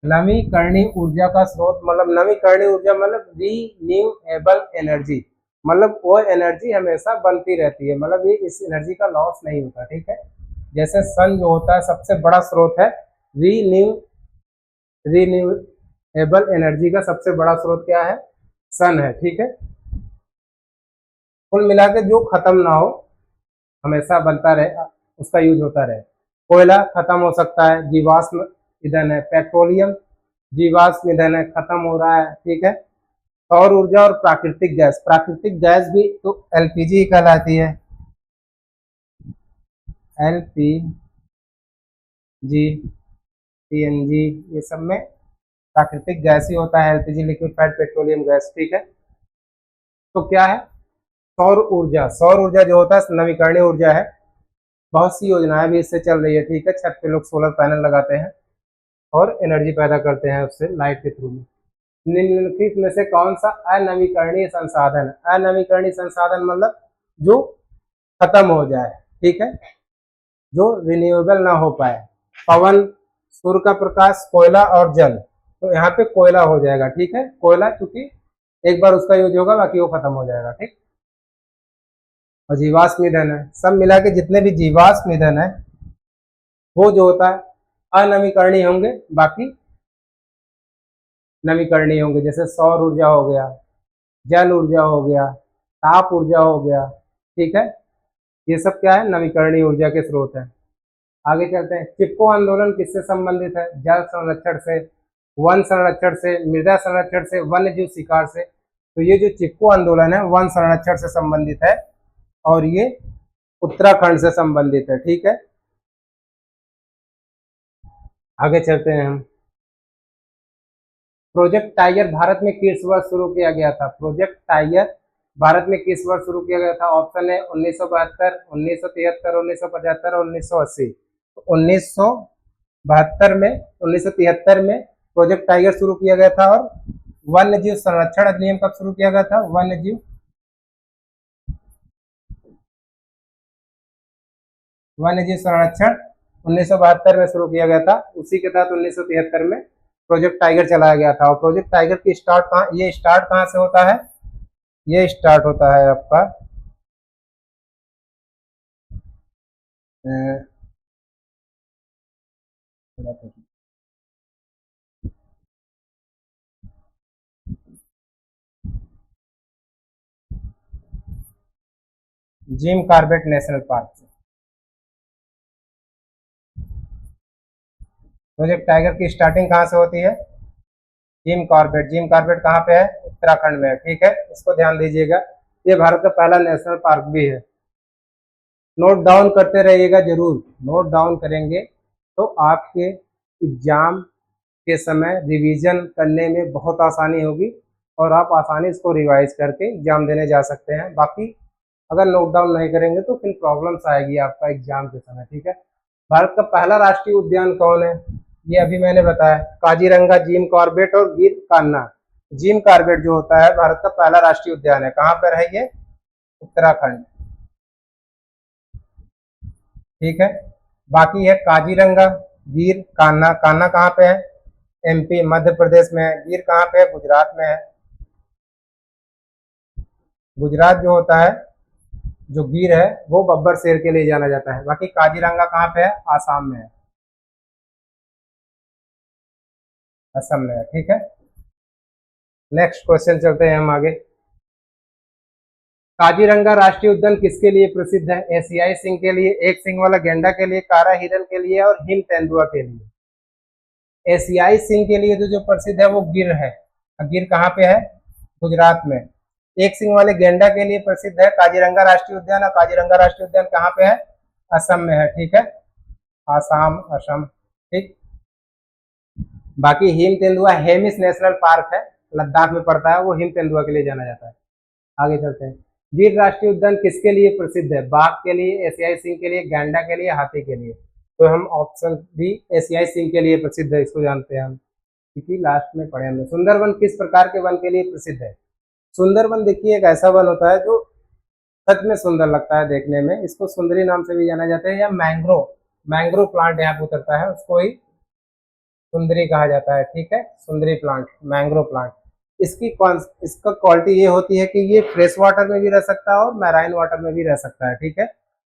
नवीकरणीय ऊर्जा का स्रोत मतलब नवीकरणीय ऊर्जा मतलब रीन्यूएबल एनर्जी, मतलब वो एनर्जी हमेशा बनती रहती है, मतलब ये इस एनर्जी का लॉस नहीं होता, ठीक है। जैसे सन जो होता है सबसे बड़ा स्रोत है, रीन्यूएबल एनर्जी का सबसे बड़ा स्रोत क्या है? सन है, ठीक है। कुल मिला के जो खत्म ना हो, हमेशा बनता रहे, उसका यूज होता रहे। कोयला खत्म हो सकता है, जीवाश्म ईंधन है। पेट्रोलियम जीवाश्म ईंधन है, खत्म हो रहा है, ठीक है। सौर ऊर्जा और प्राकृतिक गैस, प्राकृतिक गैस भी तो एलपीजी कहलाती है, एलपीजी, सीएनजी, ये सब में प्राकृतिक गैस ही होता है, एलपीजी लिक्विफाइड पेट्रोलियम गैस, ठीक है। तो क्या है? सौर ऊर्जा। सौर ऊर्जा जो होता है नवीकरणीय ऊर्जा है। बहुत सी योजनाएं भी इससे चल रही है, ठीक है। छत पे लोग सोलर पैनल लगाते हैं और एनर्जी पैदा करते हैं उससे लाइट के थ्रू में। निम्नलिखित में से कौन सा अनवीकरणीय संसाधन? अनवीकरणीय संसाधन मतलब जो खत्म हो जाए, ठीक है, जो रिन्यूएबल ना हो पाए। पवन, सूर्य का प्रकाश, कोयला और जल। तो यहाँ पे कोयला हो जाएगा, ठीक है। कोयला चूंकि एक बार उसका यूज होगा बाकी वो खत्म हो जाएगा, ठीक। और जीवाश्म ईंधन है, सब मिला के जितने भी जीवाश्म ईंधन है वो जो होता है अनवीकरणीय होंगे, बाकी नवीकरणीय होंगे। जैसे सौर ऊर्जा हो गया, जल ऊर्जा हो गया, ताप ऊर्जा हो गया, ठीक है। ये सब क्या है, नवीकरणीय ऊर्जा के स्रोत हैं। आगे चलते हैं, चिपको आंदोलन किससे संबंधित है? जल संरक्षण से, वन संरक्षण से, मृदा संरक्षण से, वन्य जीव शिकार से। तो ये जो चिपको आंदोलन है वन संरक्षण से संबंधित है और ये उत्तराखंड से संबंधित है, ठीक है। आगे चलते हैं हम, प्रोजेक्ट टाइगर भारत में किस वर्ष शुरू किया गया था? प्रोजेक्ट टाइगर भारत में किस वर्ष शुरू किया गया था? ऑप्शन है 1972, 1973, 1975 और 1980। 1972 में, 1973 में प्रोजेक्ट टाइगर शुरू किया गया था। और वन्य जीव संरक्षण अधिनियम कब शुरू किया गया था? वन्य जीव संरक्षण 1972 में शुरू किया गया था। उसी के तहत 1973 में प्रोजेक्ट टाइगर चलाया गया था। और प्रोजेक्ट टाइगर की स्टार्ट कहाँ, ये स्टार्ट कहाँ से होता है? ये स्टार्ट होता है आपका जिम कॉर्बेट नेशनल पार्क से। प्रोजेक्ट टाइगर की स्टार्टिंग कहाँ से होती है? Jim Corbett. जिम कॉर्बेट कहाँ पे है? उत्तराखंड में है, ठीक है, इसको ध्यान दीजिएगा। ये भारत का पहला नेशनल पार्क भी है। नोट डाउन करते रहिएगा, जरूर नोट डाउन करेंगे तो आपके एग्जाम के समय रिवीजन करने में बहुत आसानी होगी और आप आसानी इसको रिवाइज करके एग्जाम देने जा सकते हैं। बाकी अगर नोट डाउन नहीं करेंगे तो फिर प्रॉब्लम्स आएगी आपका एग्जाम के समय, ठीक है। भारत का पहला राष्ट्रीय उद्यान कौन है? ये अभी मैंने बताया, काजीरंगा, जिम कॉर्बेट और गिर कान्हा। जिम कॉर्बेट जो होता है भारत का पहला राष्ट्रीय उद्यान है। कहाँ पर है ये? उत्तराखंड, ठीक है। बाकी है काजीरंगा, गिर, कान्हा। कान्हा कहाँ पे है? एमपी, मध्य प्रदेश में है। गिर कहाँ पे है? गुजरात में है। गुजरात जो होता है, जो गिर है वो बब्बर शेर के लिए जाना जाता है। बाकी काजीरंगा कहाँ पे है? आसाम में है, असम में है, ठीक है। नेक्स्ट क्वेश्चन चलते हैं हम आगे। काजीरंगा राष्ट्रीय उद्यान किसके लिए प्रसिद्ध है? एशियाई सिंह के लिए, एक सिंह वाला गेंडा के लिए, कारा हिरन के लिए और हिम तेंदुआ के लिए। एशियाई सिंह के लिए जो प्रसिद्ध है वो गिर है। गिर कहाँ पे है? गुजरात में। एक सिंह वाले गेंडा के लिए प्रसिद्ध है काजीरंगा राष्ट्रीय उद्यान, और काजीरंगा राष्ट्रीय उद्यान कहाँ पे है? असम में है, ठीक है, आसाम, असम, ठीक। बाकी हिम तेंदुआ हेमिस नेशनल पार्क है, लद्दाख में पड़ता है, वो हिम तेंदुआ के लिए जाना जाता है। आगे चलते हैं, गिर राष्ट्रीय उद्यान किसके लिए प्रसिद्ध है? बाघ के लिए, एशियाई सिंह के लिए, गैंडा के लिए, हाथी के लिए। तो हम ऑप्शन बी एशियाई सिंह के लिए प्रसिद्ध है, इसको जानते हैं हम, क्योंकि लास्ट में पढ़े हमने। सुंदरवन किस प्रकार के वन के लिए प्रसिद्ध है? सुंदरवन देखिए एक ऐसा वन होता है जो सच में सुंदर लगता है देखने में। इसको सुंदरी नाम से भी जाना जाता है, या मैंग्रो, मैंग्रो प्लांट यहाँ पे उतरता है, उसको ही सुंदरी कहा जाता है, ठीक है। सुंदरी प्लांट, मैंग्रो प्लांट। इसका क्वालिटी ये होती है कि ये फ्रेश वाटर में भी रह सकता है और मैराइन वाटर में भी रह सकता है, ठीक है।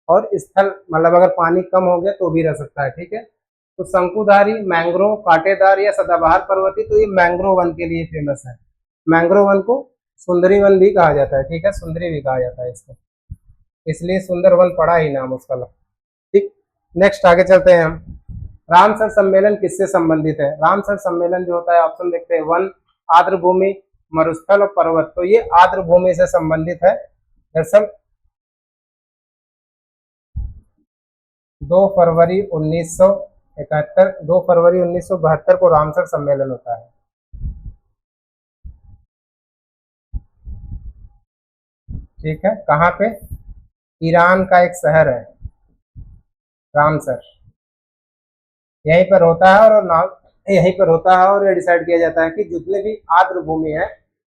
और स्थल मतलब अगर पानी कम हो गया तो भी रह सकता है, ठीक है। तो शंकुधारी, मैंग्रोव, कांटेदार या सदाबहार पर्वती, तो ये मैंग्रोव वन के लिए फेमस है। मैंग्रोव वन को सुंदरी वन भी कहा जाता है, ठीक है, सुंदरी भी कहा जाता है इसको, इसलिए सुंदर वन पड़ा ही नाम उसका, ठीक। नेक्स्ट आगे चलते हैं हम। रामसर सम्मेलन किससे संबंधित है? रामसर सम्मेलन जो होता है, ऑप्शन देखते हैं, वन, आर्द्र भूमि, मरुस्थल और पर्वत। तो ये आर्द्र भूमि से संबंधित है। दरअसल 2 फरवरी 1971, 2 फरवरी 1972 को रामसर सम्मेलन होता है, ठीक है। कहाँ पे? ईरान का एक शहर है रामसर, यहीं पर होता है। और नाम यहीं पर होता है, और ये डिसाइड किया जाता है कि जितने भी आर्द्र भूमि है,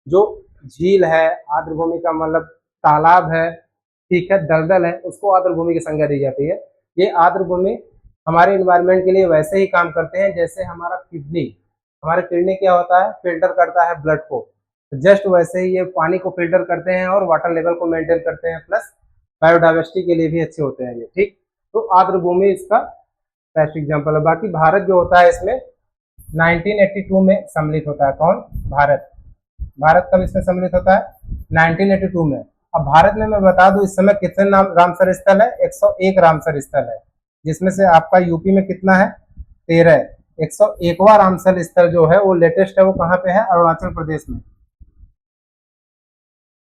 जो झील है, आर्द्र भूमि का मतलब तालाब है, ठीक है, दलदल है, उसको आर्द्र भूमि की संज्ञा दी जाती है। ये आर्द्र भूमि हमारे इन्वायरमेंट के लिए वैसे ही काम करते हैं जैसे हमारा किडनी क्या होता है? फिल्टर करता है ब्लड को, जस्ट वैसे ही ये पानी को फिल्टर करते हैं और वाटर लेवल को मेंटेन करते हैं, प्लस बायोडाइवर्सिटी के लिए भी अच्छे होते हैं ये, ठीक। तो आर्द्र भूमि इसका बेस्ट एग्जाम्पल है। बाकी भारत जो होता है इसमें 1982 में सम्मिलित होता है। कौन? भारत। भारत कब इसमें सम्मिलित होता है? 1982 में। अब भारत में मैं बता दूं इस समय कितने रामसर स्थल है? 101 रामसर स्थल है, जिसमें से आपका यूपी में कितना है? 13। 101वां रामसर स्थल जो है वो लेटेस्ट है, वो कहाँ पे है? अरुणाचल प्रदेश में।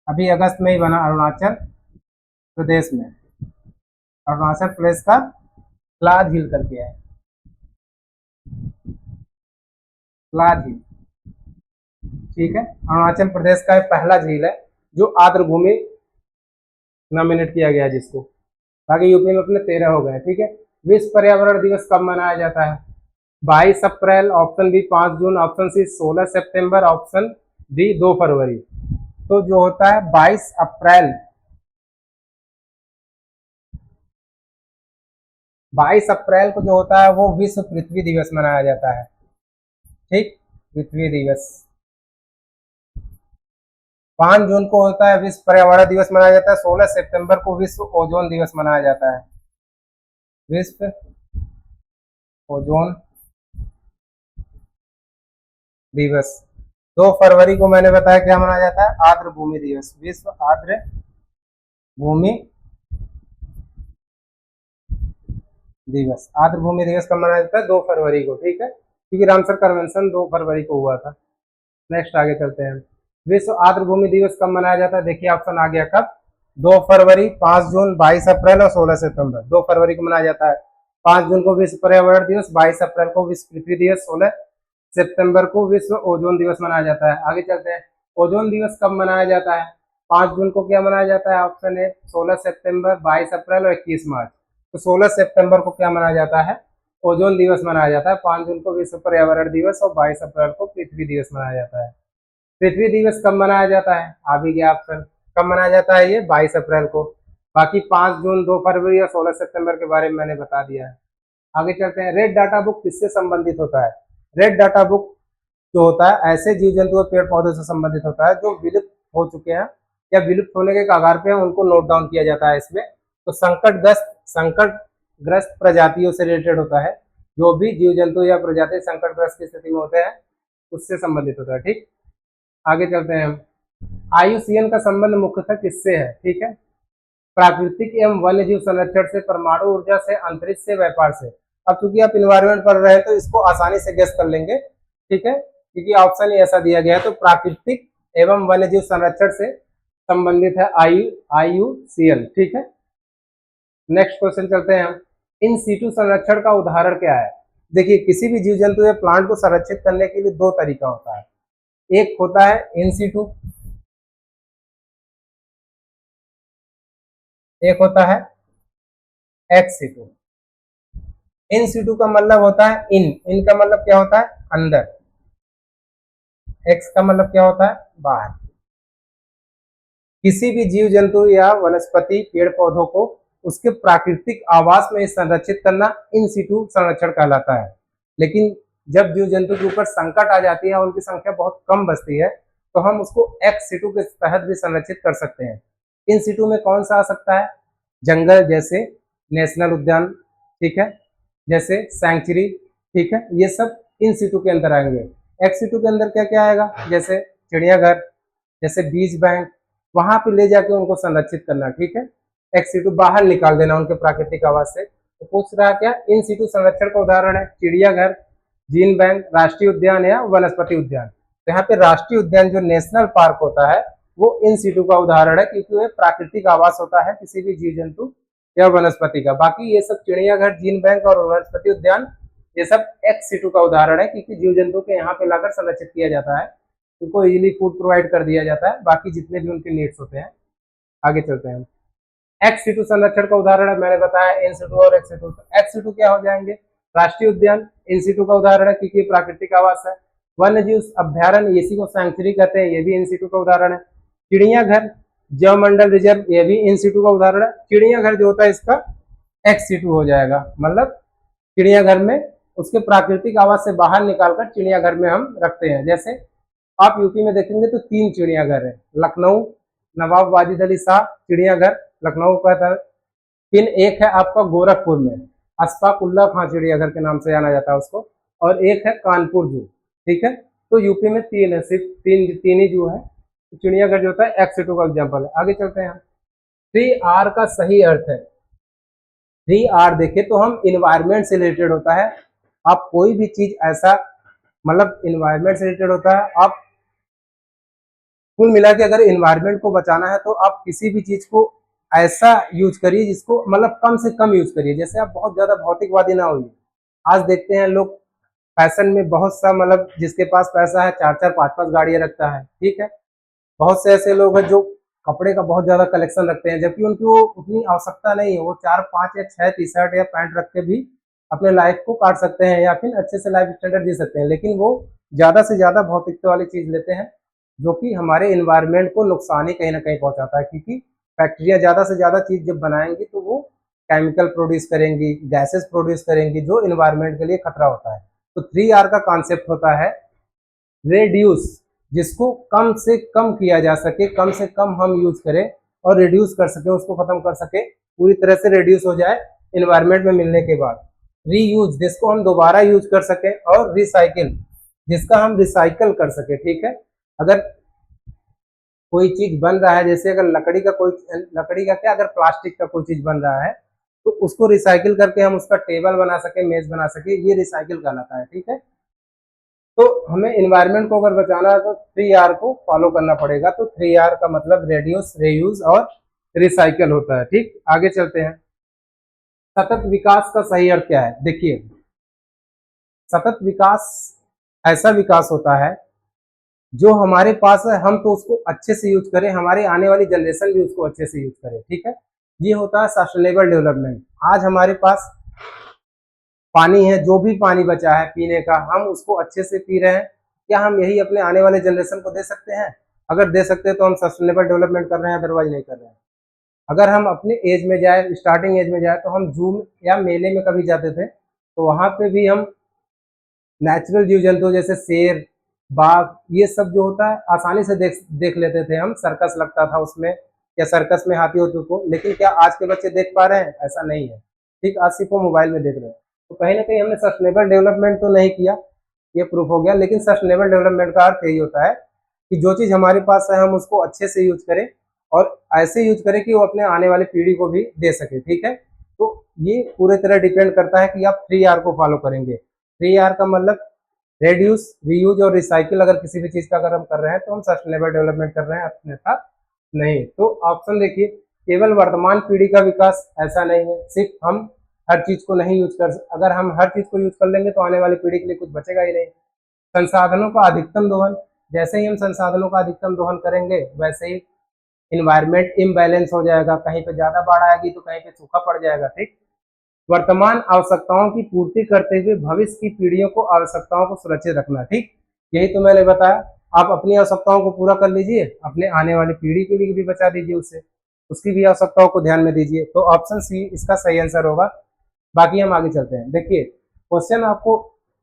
अभी अगस्त में ही बना, अरुणाचल प्रदेश में। अरुणाचल प्रदेश का क्लाद झील करके है, क्लाद झील। ठीक है, अरुणाचल प्रदेश का पहला झील है जो आर्द्र भूमि नॉमिनेट किया गया है जिसको। बाकी यूपी में अपने 13 हो गए। ठीक है, विश्व पर्यावरण दिवस कब मनाया जाता है? 22 अप्रैल, ऑप्शन बी 5 जून, ऑप्शन सी 16 सितंबर, ऑप्शन डी 2 फरवरी। तो जो होता है 22 अप्रैल, 22 अप्रैल को जो होता है वो विश्व पृथ्वी दिवस मनाया जाता है। ठीक, पृथ्वी दिवस। 5 जून को होता है विश्व पर्यावरण दिवस मनाया जाता है। 16 सितंबर को विश्व ओजोन दिवस मनाया जाता है, विश्व ओजोन दिवस। 2 फरवरी को मैंने बताया क्या मनाया जाता है? आर्द्र भूमि दिवस, विश्व आर्द्र भूमि दिवस। आर्द्र भूमि दिवस कब मनाया जाता है? 2 फरवरी को। ठीक है, क्योंकि रामसर कन्वेंशन 2 फरवरी को हुआ था। नेक्स्ट आगे चलते हैं। विश्व आर्द्र भूमि दिवस कब मनाया जाता है? देखिए ऑप्शन आ गया कब? 2 फरवरी, 5 जून, 22 अप्रैल और 16 सितंबर। 2 फरवरी को मनाया जाता है। 5 जून को विश्व पर्यावरण दिवस, 22 अप्रैल को विश्व पृथ्वी दिवस, 16 सितंबर को विश्व ओजोन दिवस मनाया जाता है। आगे चलते हैं। ओजोन दिवस कब मनाया जाता है? 5 जून को क्या मनाया जाता है? ऑप्शन ए 16 सितंबर, 22 अप्रैल और 21 मार्च। तो 16 सितंबर को क्या मनाया जाता है? ओजोन दिवस मनाया जाता है। 5 जून को विश्व पर्यावरण दिवस और 22 अप्रैल को पृथ्वी दिवस मनाया जाता है। पृथ्वी दिवस कब मनाया जाता है? आ भी गया ऑप्शन, कब मनाया जाता है? ये 22 अप्रैल को। बाकी 5 जून, 2 फरवरी और 16 सितंबर के बारे में मैंने बता दिया है। आगे चलते हैं। रेड डाटा बुक किससे संबंधित होता है? रेड डाटा बुक जो होता है ऐसे जीव जंतु और पेड़ पौधों से संबंधित होता है जो विलुप्त हो चुके हैं या विलुप्त होने के कगार पे हैं, उनको नोट डाउन किया जाता है इसमें। तो संकटग्रस्त प्रजातियों से रिलेटेड होता है। जो भी जीव जंतु या प्रजाति संकटग्रस्त की स्थिति में होते हैं उससे संबंधित होता है। ठीक, आगे चलते हैं। IUCN का संबंध मुख्यतः किससे है? ठीक है, प्राकृतिक एवं वन्य जीव संरक्षण से, परमाणु ऊर्जा से, अंतरिक्ष से, व्यापार से। अब चूंकि आप इन्वायरमेंट पढ़ रहे हैं तो इसको आसानी से गेस कर लेंगे। ठीक है, क्योंकि ऑप्शन ही ऐसा दिया गया है। तो प्राकृतिक एवं वन्य जीव संरक्षण से संबंधित है IUCN। ठीक है, नेक्स्ट क्वेश्चन चलते हैं हम। इन सीटू संरक्षण का उदाहरण क्या है? देखिए, किसी भी जीव जंतु या प्लांट को संरक्षित करने के लिए 2 तरीका होता है। एक होता है इन सीटू, एक होता है एक्स सीटू। इन सीटू का मतलब होता है इन का मतलब क्या होता है? अंदर। एक्स का मतलब क्या होता है? बाहर। किसी भी जीव जंतु या वनस्पति पेड़ पौधों को उसके प्राकृतिक आवास में संरक्षित करना इन सीटू संरक्षण कहलाता है। लेकिन जब जीव जंतु के ऊपर संकट आ जाती है, उनकी संख्या बहुत कम बचती है, तो हम उसको एक्स सीटू के तहत भी संरक्षित कर सकते हैं। इन सीटू में कौन सा आ सकता है? जंगल, जैसे नेशनल उद्यान, ठीक है, जैसे सैंक्चुरी, ठीक है, ये सब इन सीटू के अंदर आएंगे। एक्स सीटू के अंदर क्या क्या आएगा? जैसे चिड़ियाघर, जैसे बीज बैंक, वहां पे ले जाके उनको संरक्षित करना। ठीक है, एक्स सीटू बाहर निकाल देना उनके प्राकृतिक आवास से। तो पूछ रहा क्या? इन सीटू संरक्षण का उदाहरण है चिड़ियाघर, जीन बैंक, राष्ट्रीय उद्यान या वनस्पति उद्यान। तो यहाँ पे राष्ट्रीय उद्यान जो नेशनल पार्क होता है वो इन सीटू का उदाहरण है, क्योंकि वह प्राकृतिक आवास होता है किसी भी जीव जंतु या वनस्पति का। बाकी ये सब चिड़ियाघर, जीन बैंक और वनस्पति उद्यान, ये सब एक्स सीटू का उदाहरण है, क्योंकि जीव जंतु के यहाँ पे लाकर संरक्षित किया जाता है, उनको इजीली फूड प्रोवाइड कर दिया जाता है, बाकी जितने भी उनके नीड्स होते हैं। आगे चलते हैं। एक्स सीटू संरक्षण का उदाहरण है, मैंने बताया इन सीटू और एक्स सीटू। एक्स सीटू क्या हो जाएंगे? राष्ट्रीय उद्यान इन सीटू का उदाहरण है क्योंकि प्राकृतिक आवास है। वन्य जीव अभ्यारण्य, इसी को सैंक्चुरी कहते हैं, ये भी इन सीटू का उदाहरण है। चिड़ियाघर, जैव मंडल रिजर्व, ये भी इन सीटू का उदाहरण है। चिड़ियाघर जो होता है इसका एक्स सीटू हो जाएगा, मतलब चिड़ियाघर में उसके प्राकृतिक आवास से बाहर निकालकर चिड़ियाघर में हम रखते हैं। जैसे आप यूपी में देखेंगे तो 3 चिड़ियाघर है, लखनऊ नवाब वाजिद अली शाह चिड़ियाघर लखनऊ का था, फिर एक है आपका गोरखपुर में, अशफाकुल्ला खां चिड़ियाघर के नाम से जाना जाता है उसको, और एक है कानपुर जू। ठीक है, तो यूपी में तीन है, सिर्फ तीन ही जू है। तो चिड़ियाघर जो होता है एक्स टू का एग्जाम्पल है। आगे चलते हैं। 3R का सही अर्थ है, 3R देखे तो हम इन्वायरमेंट से रिलेटेड होता है। आप कोई भी चीज ऐसा मतलब इन्वायरमेंट से रिलेटेड होता है। आप कुल मिला के अगर इन्वायरमेंट को बचाना है तो आप किसी भी चीज को ऐसा यूज करिए जिसको मतलब कम से कम यूज करिए। जैसे आप बहुत ज्यादा भौतिकवादी ना होइए। आज देखते हैं लोग फैशन में बहुत सा मतलब जिसके पास पैसा है 4-4 5-5 गाड़ियां रखता है। ठीक है, बहुत से ऐसे लोग हैं जो कपड़े का बहुत ज्यादा कलेक्शन रखते हैं, जबकि उनकी वो उतनी आवश्यकता नहीं है। वो 4-5 या 6 टी शर्ट या पैंट रख के भी अपने लाइफ को काट सकते हैं या फिर अच्छे से लाइफ स्टैंडर्ड जी सकते हैं, लेकिन वो ज्यादा से ज्यादा भौतिकता वाली चीज लेते हैं जो कि हमारे इन्वायरमेंट को नुकसान ही कहीं ना कहीं पहुंचाता है। क्योंकि फैक्ट्रियां ज्यादा से ज्यादा चीज जब बनाएंगी तो वो केमिकल प्रोड्यूस करेंगी, गैसेस प्रोड्यूस करेंगी, जो इन्वायरमेंट के लिए खतरा होता है। तो 3R का कॉन्सेप्ट होता है रेड्यूस, जिसको कम से कम किया जा सके, कम से कम हम यूज करें और रिड्यूस कर सके, उसको खत्म कर सके, पूरी तरह से रिड्यूस हो जाए इन्वायरमेंट में मिलने के बाद। रीयूज, जिसको हम दोबारा यूज कर सके, और रिसाइकिल, जिसका हम रिसाइकल कर सके। ठीक है, अगर कोई चीज बन रहा है, जैसे अगर लकड़ी का क्या, अगर प्लास्टिक का कोई चीज बन रहा है तो उसको रिसाइकिल करके हम उसका टेबल बना सके, मेज बना सके, ये रिसाइकिल कहलाता है। ठीक है, तो हमें इन्वायरमेंट को अगर बचाना है तो 3R को फॉलो करना पड़ेगा। तो 3R का मतलब रेड्यूस, रेयूज और रिसाइकल होता है। ठीक, आगे चलते हैं। सतत विकास का सही अर्थ क्या है? देखिए, सतत विकास ऐसा विकास होता है जो हमारे पास है हम तो उसको अच्छे से यूज करें, हमारे आने वाली जनरेशन भी उसको अच्छे से यूज करे। ठीक है, ये होता है सस्टेनेबल डेवलपमेंट। आज हमारे पास पानी है, जो भी पानी बचा है पीने का, हम उसको अच्छे से पी रहे हैं। क्या हम यही अपने आने वाले जनरेशन को दे सकते हैं? अगर दे सकते हैं तो हम सस्टेनेबल डेवलपमेंट कर रहे हैं, अदरवाइज नहीं कर रहे हैं। अगर हम अपने एज में जाए, स्टार्टिंग एज में जाए, तो हम जू या मेले में कभी जाते थे तो वहां पे भी हम नेचुरल जीव जंतु जैसे शेर, बाघ, ये सब जो होता है आसानी से देख लेते थे हम। सर्कस लगता था उसमें, या सर्कस में हाथी होती को। लेकिन क्या आज के बच्चे देख पा रहे हैं? ऐसा नहीं है। ठीक, आज सिर्फ वो मोबाइल में देख रहे हैं। तो कहीं ना कहीं हमने सस्टेनेबल डेवलपमेंट तो नहीं किया, ये प्रूफ हो गया। लेकिन सस्टेनेबल डेवलपमेंट का अर्थ यही होता है कि जो चीज हमारे पास है हम उसको अच्छे से यूज करें, और ऐसे यूज करें कि वो अपने आने वाली पीढ़ी को भी दे सके। ठीक है, तो ये पूरे तरह डिपेंड करता है कि आप 3R को फॉलो करेंगे। 3R का मतलब रेड्यूस, रीयूज और रिसाइकिल। अगर किसी भी चीज का अगर हम कर रहे हैं तो हम सस्टेनेबल डेवलपमेंट कर रहे हैं, अन्यथा नहीं। तो ऑप्शन देखिए, केवल वर्तमान पीढ़ी का विकास ऐसा नहीं है, सिर्फ हम हर चीज को नहीं यूज कर, अगर हम हर चीज को यूज कर लेंगे तो आने वाली पीढ़ी के लिए कुछ बचेगा ही नहीं। संसाधनों का अधिकतम दोहन, जैसे ही हम संसाधनों का अधिकतम दोहन करेंगे वैसे ही इन्वायरमेंट इम्बैलेंस हो जाएगा, कहीं पे ज्यादा बाढ़ आएगी तो कहीं पे सूखा पड़ जाएगा। ठीक, वर्तमान आवश्यकताओं की पूर्ति करते हुए भविष्य की पीढ़ियों को आवश्यकताओं को सुरक्षित रखना। ठीक, यही तो मैंने बताया। आप अपनी आवश्यकताओं को पूरा कर लीजिए, अपने आने वाली पीढ़ी के लिए भी बचा दीजिए, उससे उसकी भी आवश्यकताओं को ध्यान में दीजिए। तो ऑप्शन सी इसका सही आंसर होगा। बाकी हम आगे चलते हैं। देखिए, क्वेश्चन आपको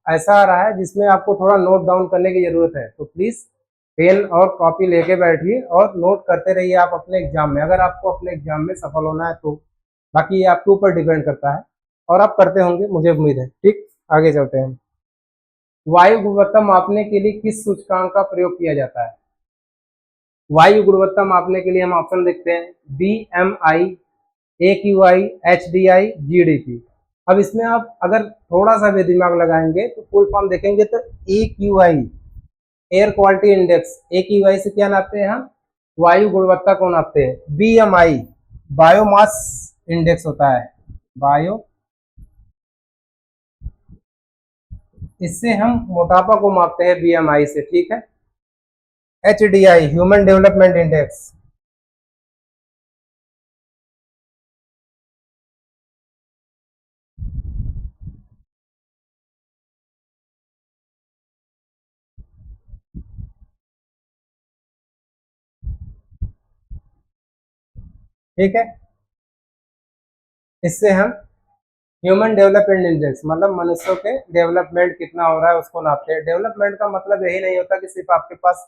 ऐसा आ रहा है जिसमें आपको थोड़ा नोट डाउन करने की जरूरत है, तो प्लीज पेन और कॉपी लेके बैठिए और नोट करते रहिए आप अपने एग्जाम में, अगर आपको अपने एग्जाम में सफल होना है तो। बाकी ये आपके ऊपर डिपेंड करता है, और आप करते होंगे, मुझे उम्मीद है। ठीक, आगे चलते हैं। वायु गुणवत्ता मापने के लिए किस सूचकांक का प्रयोग किया जाता है? वायु गुणवत्ता मापने के लिए हम ऑप्शन देखते हैं, BMI, AQI, HDI, GDP। अब इसमें आप अगर थोड़ा सा भी दिमाग लगाएंगे तो फुल फॉर्म देखेंगे तो AQI, air quality index, AQI से क्या नापते हैं हम? वायु गुणवत्ता को नापते हैं। BMI बायोमास इंडेक्स होता है, बायो, इससे हम मोटापा को मापते हैं BMI से। ठीक है, HDI ह्यूमन डेवलपमेंट इंडेक्स, ठीक है, इससे हम ह्यूमन डेवलपमेंट इंडेक्स मतलब मनुष्यों के डेवलपमेंट कितना हो रहा है उसको नापते हैं। डेवलपमेंट का मतलब यही नहीं होता कि सिर्फ आपके पास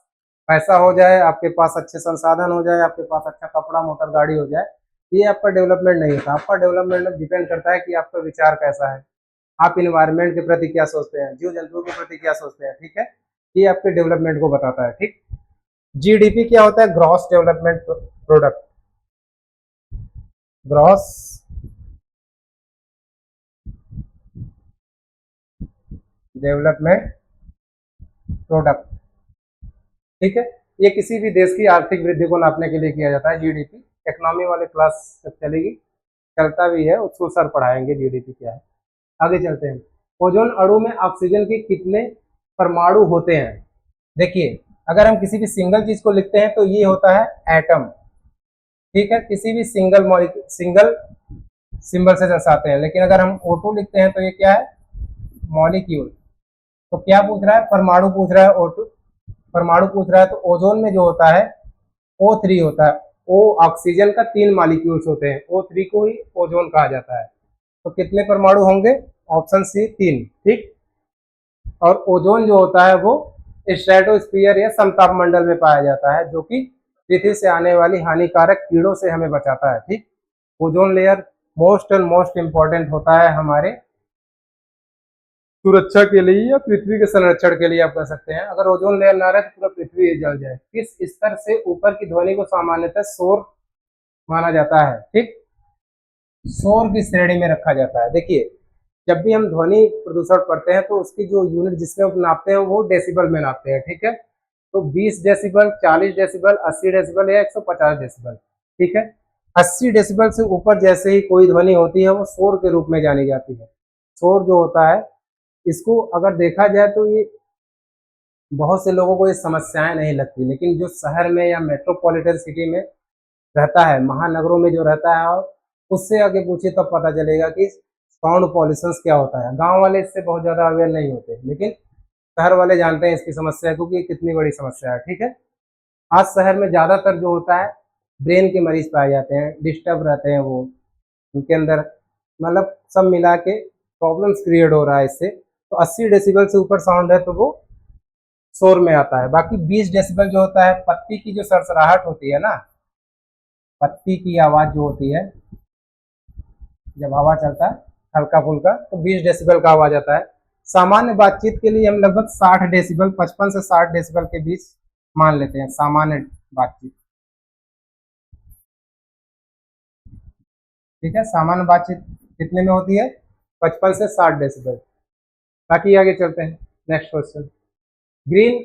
पैसा हो जाए, आपके पास अच्छे संसाधन हो जाए, आपके पास अच्छा कपड़ा, मोटर, गाड़ी हो जाए। ये आपका डेवलपमेंट नहीं होता। आपका डेवलपमेंट डिपेंड करता है कि आपका विचार कैसा है, आप इन्वायरमेंट के प्रति क्या सोचते हैं, जीव जंतुओं के प्रति क्या सोचते हैं, ठीक है। ये आपके डेवलपमेंट को बताता है, ठीक। जीडीपी क्या होता है? Gross development product, gross development product, ठीक है। ये किसी भी देश की आर्थिक वृद्धि को नापने के लिए किया जाता है जीडीपी। इकोनॉमी वाले क्लास तक चलेगी, चलता भी है, उसको सर पढ़ाएंगे जीडीपी क्या है। आगे चलते हैं। ओजोन अणु में ऑक्सीजन के कितने परमाणु होते हैं? देखिए, अगर हम किसी भी सिंगल चीज को लिखते हैं तो ये होता है एटम, ठीक है, किसी भी सिंगल सिंबल से दर्शाते हैं। लेकिन अगर हम O2 लिखते हैं तो ये क्या है? मॉलिक्यूल। तो क्या पूछ रहा है? परमाणु पूछ रहा है, O2 परमाणु पूछ रहा है। तो ओजोन में जो होता है O3 होता है। O ऑक्सीजन का 3 मॉलिक्यूल्स होते हैं, O3 को ही ओजोन कहा जाता है। तो कितने परमाणु होंगे? ऑप्शन सी 3, ठीक। और ओजोन जो होता है वो स्ट्रेटोस्फीयर या समताप मंडल में पाया जाता है, जो कि पृथ्वी से आने वाली हानिकारक कीड़ों से हमें बचाता है, ठीक। ओजोन लेयर मोस्ट इंपॉर्टेंट होता है हमारे सुरक्षा के लिए या पृथ्वी के संरक्षण के लिए, आप कह सकते हैं। अगर ओजोन लेयर ना रहे तो पूरा पृथ्वी ही जल जाए। किस स्तर से ऊपर की ध्वनि को सामान्यतः शोर माना जाता है? ठीक, शोर की श्रेणी में रखा जाता है। देखिए, जब भी हम ध्वनि प्रदूषण पढ़ते हैं तो उसकी जो यूनिट जिसमें हम नापते हैं वो डेसिबल में नापते हैं, ठीक है। तो 20 डेसिबल, 40 डेसिबल, 80 डेसिबल या 150 डेसिबल, ठीक है। 80 डेसिबल से ऊपर जैसे ही कोई ध्वनि होती है वो शोर के रूप में जानी जाती है। शोर जो होता है, इसको अगर देखा जाए तो ये बहुत से लोगों को ये समस्याएं नहीं लगती, लेकिन जो शहर में या मेट्रोपॉलिटन सिटी में रहता है, महानगरों में जो रहता है, और उससे आगे पूछिए तब पता चलेगा कि साउंड पॉल्यूशन क्या होता है। गांव वाले इससे बहुत ज़्यादा अवेयर नहीं होते, लेकिन शहर वाले जानते हैं इसकी समस्या, क्योंकि ये कितनी बड़ी समस्या है, ठीक है। आज शहर में ज़्यादातर जो होता है ब्रेन के मरीज पाए जाते हैं, डिस्टर्ब रहते हैं वो, उनके अंदर मतलब सब मिला के प्रॉब्लम्स क्रिएट हो रहा है इससे। तो 80 डेसिबल से ऊपर साउंड है तो वो शोर में आता है। बाकी 20 डेसिबल जो होता है, पत्ती की जो सरसराहट होती है ना, पत्ती की आवाज़ जो होती है जब हवा चलता है हल्का फुल्का, तो 20 डेसिबल का आवाज आता है। सामान्य बातचीत के लिए हम लगभग 60 डेसिबल, 55 से 60 डेसिबल के बीच मान लेते हैं सामान्य बातचीत, ठीक है। सामान्य बातचीत कितने में होती है? 55 से 60 डेसिबल। बाकी आगे चलते हैं। नेक्स्ट क्वेश्चन, ग्रीन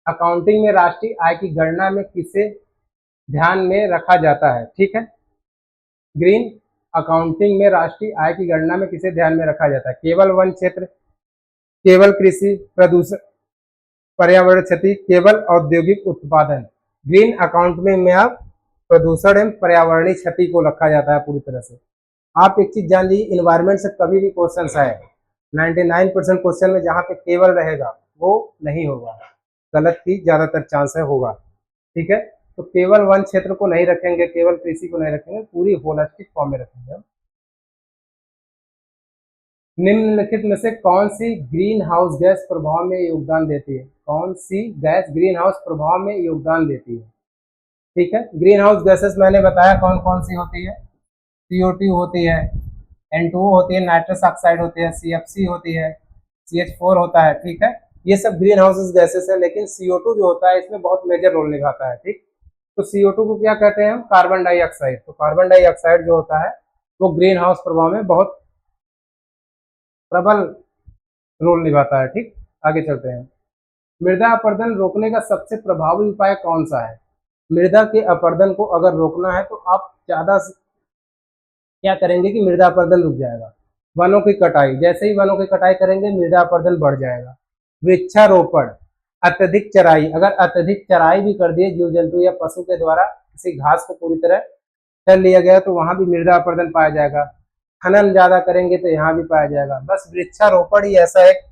अकाउंटिंग में राष्ट्रीय आय की गणना में किसे ध्यान में रखा जाता है? ठीक है, ग्रीन अकाउंटिंग में राष्ट्रीय आय की गणना में किसे ध्यान में रखा जाता है? केवल वन क्षेत्र, केवल कृषि, प्रदूषण, पर्यावरण क्षति, केवल औद्योगिक उत्पादन। ग्रीन अकाउंटिंग में आप प्रदूषण एवं पर्यावरणीय क्षति को रखा जाता है पूरी तरह से। आप एक चीज जान लीजिए, इन्वायरमेंट से कभी भी क्वेश्चन आए, 99% क्वेश्चन में जहाँ पे केवल रहेगा वो नहीं होगा, गलत ही ज्यादातर चांस है होगा, ठीक है। तो केवल वन क्षेत्र को नहीं रखेंगे, केवल कृषि को नहीं रखेंगे, पूरी होलिस्टिक फॉर्म में रखेंगे हम। निम्नलिखित में से कौन सी ग्रीन हाउस गैस प्रभाव में योगदान देती है? कौन सी गैस ग्रीन हाउस प्रभाव में योगदान देती है? ठीक है, ग्रीन हाउस गैसेस मैंने बताया कौन कौन सी होती है। CO2 होती है, N2O होती है, नाइट्रस ऑक्साइड होती है, CFC होती है, CH4 होता है, ठीक है। ये सब ग्रीन हाउस गैसेस है, लेकिन CO2 जो होता है इसमें बहुत मेजर रोल निभाता है, ठीक। तो CO2 को क्या कहते हैं हम? Carbon dioxide. तो कार्बन डाइऑक्साइड जो होता है वो ग्रीन हाउस प्रभाव में बहुत प्रबल रोल निभाता है, ठीक। आगे चलते हैं। मृदा अपरदन रोकने का सबसे प्रभावी उपाय कौन सा है? मृदा के अपरदन को अगर रोकना है तो आप ज्यादा क्या करेंगे कि मृदा अपरदन रुक जाएगा। वनों की कटाई, जैसे ही वनों की कटाई करेंगे मृदा अपरदन बढ़ जाएगा। वृक्षारोपण, अत्यधिक चराई, अगर अत्यधिक चराई भी कर दिए जीव जंतु या पशु के द्वारा किसी घास को पूरी तरह कर लिया गया तो वहां भी मृदा अपरदन पाया जाएगा। खनन ज्यादा करेंगे तो यहाँ भी पाया जाएगा। बस वृक्षारोपण ही ऐसा एक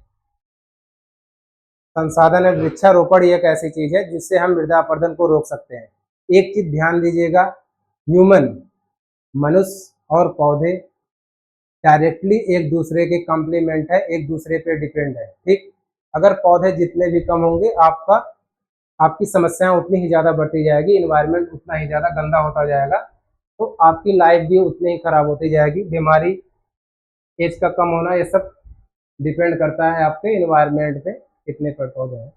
संसाधन है, वृक्षारोपण ही एक ऐसी चीज है जिससे हम मृदा अपरदन को रोक सकते हैं। एक चीज ध्यान दीजिएगा, ह्यूमन, मनुष्य और पौधे डायरेक्टली एक दूसरे के कॉम्प्लीमेंट है, एक दूसरे पे डिपेंड है, ठीक। अगर पौधे जितने भी कम होंगे आपकी समस्याएं उतनी ही ज्यादा बढ़ती जाएगी, इन्वायरमेंट उतना ही ज्यादा गंदा होता जाएगा। तो आपकी लाइफ भी उतनी ही खराब होती जाएगी। बीमारी, एज का कम होना, ये सब डिपेंड करता है आपके इन्वायरमेंट पे कितने पेड़ पौधे हैं।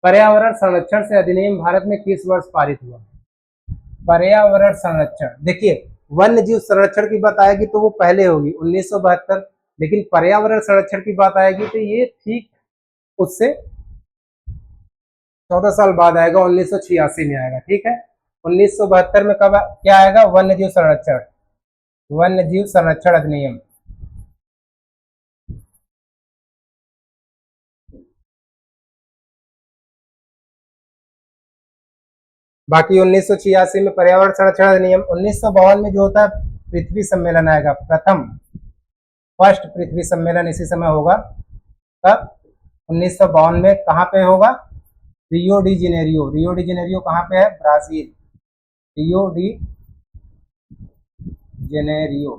पर्यावरण संरक्षण से अधिनियम भारत में किस वर्ष पारित हुआ? पर्यावरण संरक्षण, देखिए वन्य जीव संरक्षण की बात आएगी तो वो पहले होगी 1972, लेकिन पर्यावरण संरक्षण की बात आएगी तो ये ठीक उससे 14 साल बाद आएगा, 1986 में आएगा। ठीक है, 1972 में कब क्या आएगा? वन्य जीव संरक्षण, वन्य जीव संरक्षण अधिनियम। बाकी 1986 में पर्यावरण संरक्षण अधिनियम। 1952 में जो होता है पृथ्वी सम्मेलन आएगा, प्रथम फर्स्ट पृथ्वी सम्मेलन इसी समय होगा। तब 1952 में कहाँ पे होगा? Rio de Janeiro. Rio de Janeiro कहाँ पे है? Brazil. Rio de Janeiro,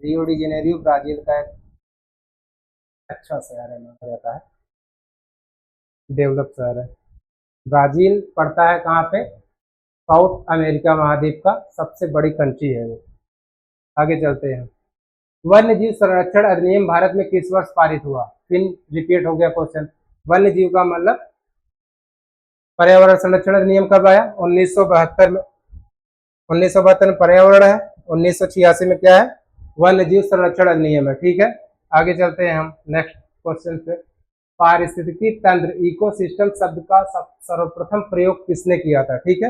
Rio de Janeiro Brazil का एक अच्छा शहर है, माना जाता है, डेवलप शहर है। ब्राजील पड़ता है कहाँ पे? साउथ अमेरिका महाद्वीप का सबसे बड़ी कंट्री है वो। आगे चलते हैं। वन्य जीव संरक्षण अधिनियम भारत में किस वर्ष पारित हुआ? फिर रिपीट हो गया क्वेश्चन। वन्य जीव का मतलब पर्यावरण संरक्षण अधिनियम कब आया? 1972 में। 1972 में पर्यावरण है, 1986 में क्या है? वन्य जीव संरक्षण अधिनियम है। ठीक है, आगे चलते हैं हम नेक्स्ट क्वेश्चन पे। पारिस्थितिकी तंत्र, इकोसिस्टम शब्द का सर्वप्रथम प्रयोग किसने किया था? ठीक है,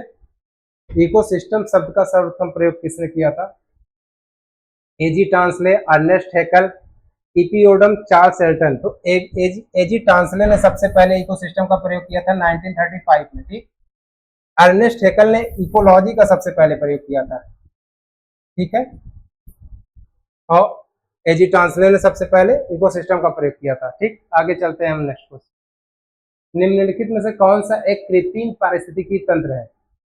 इकोसिस्टम शब्द का सर्वप्रथम प्रयोग किसने किया था? एजी टांसले, अर्नेस्ट हैकल, इपियोडम, चार्ल्स एल्टन। तो एजी टांसले ने सबसे पहले इकोसिस्टम का प्रयोग किया था 1935 में। ठीक, अर्नेस्ट हैकल ने इकोलॉजी का सबसे पहले प्रयोग किया था। ठीक है, और एजी टांसले ने सबसे पहले इकोसिस्टम का प्रयोग किया था। ठीक, आगे चलते हैं हम नेक्स्ट क्वेश्चन। निम्नलिखित में से कौन सा एक कृत्रिम पारिस्थितिकी तंत्र है?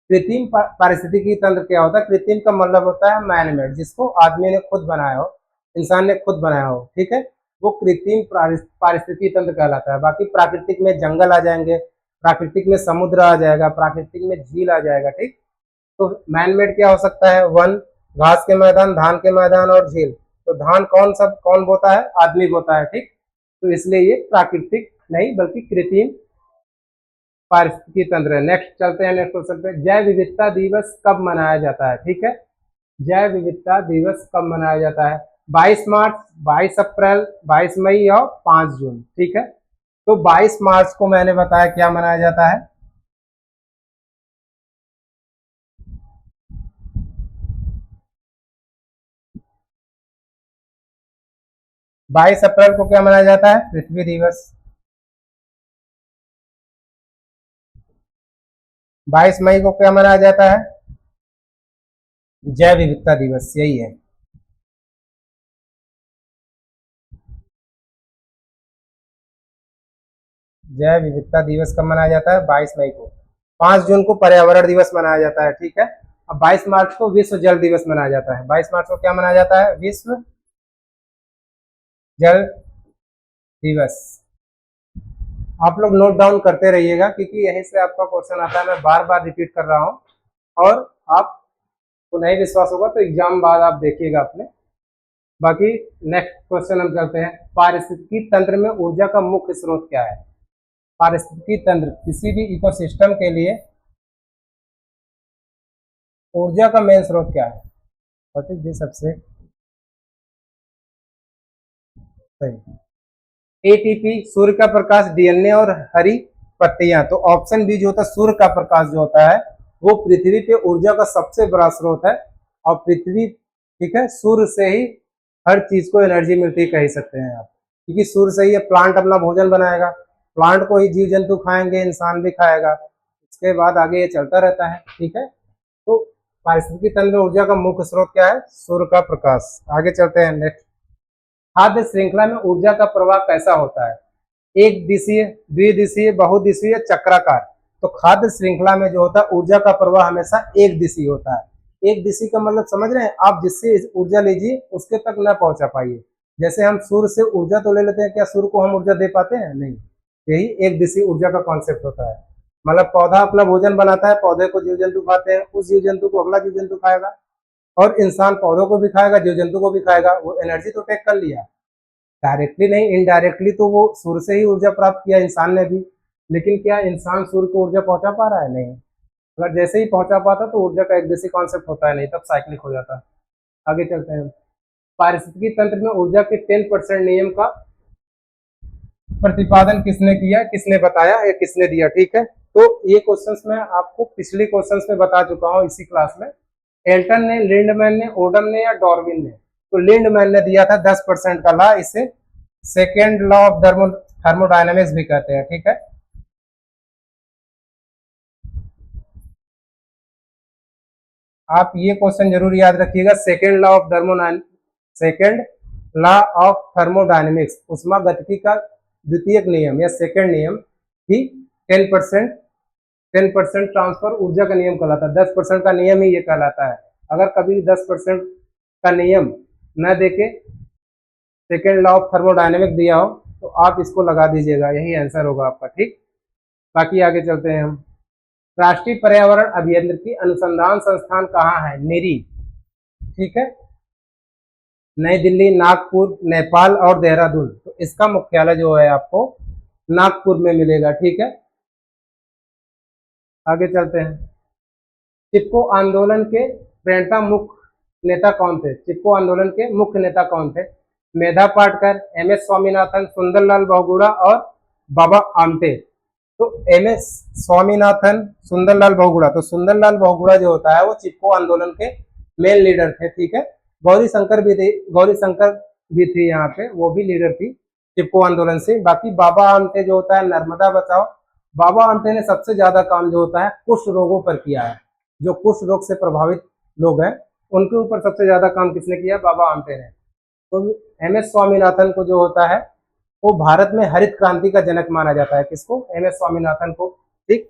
कृत्रिम पारिस्थितिकी तंत्र क्या होता है? कृत्रिम का मतलब होता है मैनमेड, जिसको आदमी ने खुद बनाया हो, इंसान ने खुद बनाया हो। ठीक है, वो कृत्रिम पारिस्थितिकी तंत्र कहलाता है। बाकी प्राकृतिक में जंगल आ जाएंगे, प्राकृतिक में समुद्र आ जाएगा, प्राकृतिक में झील आ जाएगा। ठीक, तो मैनमेड क्या हो सकता है? वन, घास के मैदान, धान के मैदान और झील। तो धान कौन बोता है? आदमी बोता है। ठीक, तो इसलिए ये प्राकृतिक नहीं बल्कि कृत्रिम पारिस्थितिकी तंत्र है। नेक्स्ट चलते हैं नेक्स्ट क्वेश्चन पे। जैव विविधता दिवस कब मनाया जाता है? ठीक है, जैव विविधता दिवस कब मनाया जाता है? 22 मार्च, 22 अप्रैल, 22 मई और 5 जून। ठीक है, तो 22 मार्च को मैंने बताया क्या मनाया जाता है? 22 अप्रैल को क्या मनाया जाता है? पृथ्वी दिवस। 22 मई को क्या मनाया जाता है? जैव विविधता दिवस, यही है। जैव विविधता दिवस कब मनाया जाता है? 22 मई को। 5 जून को पर्यावरण दिवस मनाया जाता है। ठीक है, अब 22 मार्च को विश्व जल दिवस मनाया जाता है। 22 मार्च को क्या मनाया जाता है? विश्व जल दिवस। आप लोग नोट डाउन करते रहिएगा क्योंकि यहीं से आपका क्वेश्चन आता है। मैं बार बार रिपीट कर रहा हूँ, और आपको नहीं विश्वास होगा तो एग्जाम बाद आप देखिएगा अपने। बाकी नेक्स्ट क्वेश्चन हम चलते हैं। पारिस्थितिकी तंत्र में ऊर्जा का मुख्य स्रोत क्या है? पारिस्थितिकी तंत्र, किसी भी इकोसिस्टम के लिए ऊर्जा का मेन स्रोत क्या है? What is this? सबसे सही एटीपी, सूर्य का प्रकाश, डीएनए और हरी पत्तियां। तो ऑप्शन बी जो होता है, सूर्य का प्रकाश जो होता है वो पृथ्वी पे ऊर्जा का सबसे बड़ा स्रोत है। और पृथ्वी, ठीक है, सूर्य से ही हर चीज को एनर्जी मिलती है, कह ही सकते हैं आप, क्योंकि सूर्य से ही प्लांट अपना भोजन बनाएगा, प्लांट को ही जीव जंतु खाएंगे, इंसान भी खाएगा, इसके बाद आगे ये चलता रहता है। ठीक है, तो पारिस्थितिकी तंत्र में ऊर्जा का मुख्य स्रोत क्या है? सूर्य का प्रकाश। आगे चलते हैं नेक्स्ट। खाद्य श्रृंखला में ऊर्जा का प्रवाह कैसा होता है? एक दिशीय, द्विदिशीय, बहुदिशीय, चक्राकार। तो खाद्य श्रृंखला में जो होता है ऊर्जा का प्रवाह हमेशा एक दिशीय होता है। एक दिशी का मतलब समझ रहे हैं आप? जिससे ऊर्जा लीजिए उसके तक न पहुंचा पाइए। जैसे हम सूर्य से ऊर्जा तो ले लेते हैं, क्या सूर्य को हम ऊर्जा दे पाते हैं? नहीं। यही एक दिशी ऊर्जा का कॉन्सेप्ट होता है। मतलब पौधा अपना भोजन बनाता है, पौधे को जीव जंतु खाते हैं, उस जीव जंतु को अगला जीव जंतु खाएगा, और इंसान पौधों को भी खाएगा, जीव जंतु को भी खाएगा, वो एनर्जी तो टेक कर लिया, डायरेक्टली नहीं इनडायरेक्टली तो वो सूर्य से ही ऊर्जा प्राप्त किया इंसान ने भी। लेकिन क्या इंसान सूर्य को ऊर्जा पहुंचा पा रहा है? नहीं। अगर जैसे ही पहुंचा पाता तो ऊर्जा का एक देसी कॉन्सेप्ट होता है, नहीं तब साइक्लिक हो जाता। आगे चलते हैं। पारिस्थितिकी तंत्र में ऊर्जा के 10% नियम का प्रतिपादन किसने किया, किसने बताया या किसने दिया? ठीक है, तो ये क्वेश्चंस मैं आपको पिछले क्वेश्चंस में बता चुका हूँ इसी क्लास में। एल्टन ने, लिंडमैन ने, ओडम ने या डार्विन ने? तो लिंडमैन ने दिया था 10% का लॉ, इसे सेकेंड लॉ ऑफ थर्मोडायनेमिक्स भी कहते हैं। ठीक है, आप ये क्वेश्चन जरूर याद रखिएगा। सेकेंड लॉ ऑफ थर्मोडायनेमिक्स, उष्मागतिकी का द्वितीयक नियम या सेकेंड नियम ही 10% ट्रांसफर ऊर्जा का नियम कहलाता है। 10% का नियम ही ये कहलाता है। अगर कभी 10% का नियम न देके सेकेंड लॉ ऑफ थर्मोडायनेमिक्स दिया हो तो आप इसको लगा दीजिएगा, यही आंसर होगा आपका। ठीक, बाकी आगे चलते हैं हम। राष्ट्रीय पर्यावरण अभियांत्रिकी अनुसंधान संस्थान कहाँ है? निरी। ठीक है, नई दिल्ली, नागपुर, नेपाल और देहरादून। तो इसका मुख्यालय जो है आपको नागपुर में मिलेगा। ठीक है, आगे चलते हैं। चिपको आंदोलन के प्रेरणा मुख्य नेता कौन थे? चिपको आंदोलन के मुख्य नेता कौन थे? मेधा पाटकर, एम.एस. स्वामीनाथन, सुंदरलाल बहुगुणा और बाबा आमटे। तो एम.एस. स्वामीनाथन, सुंदरलाल बहुगुणा। तो सुंदरलाल बहुगुणा जो होता है वो चिपको आंदोलन के मेन लीडर थे। ठीक है, गौरी शंकर भी थी यहाँ पे, वो भी लीडर थी चिपको आंदोलन से। बाकी बाबा आमटे जो होता है नर्मदा बचाओ, बाबा आमटे ने सबसे ज्यादा काम जो होता है कुष्ठ रोगों पर किया है। जो कुष्ठ रोग से प्रभावित लोग हैं उनके ऊपर सबसे ज्यादा काम किसने किया? बाबा आमटे ने। तो एम.एस. स्वामीनाथन को जो होता है वो भारत में हरित क्रांति का जनक माना जाता है। किसको? एम.एस. स्वामीनाथन को। ठीक,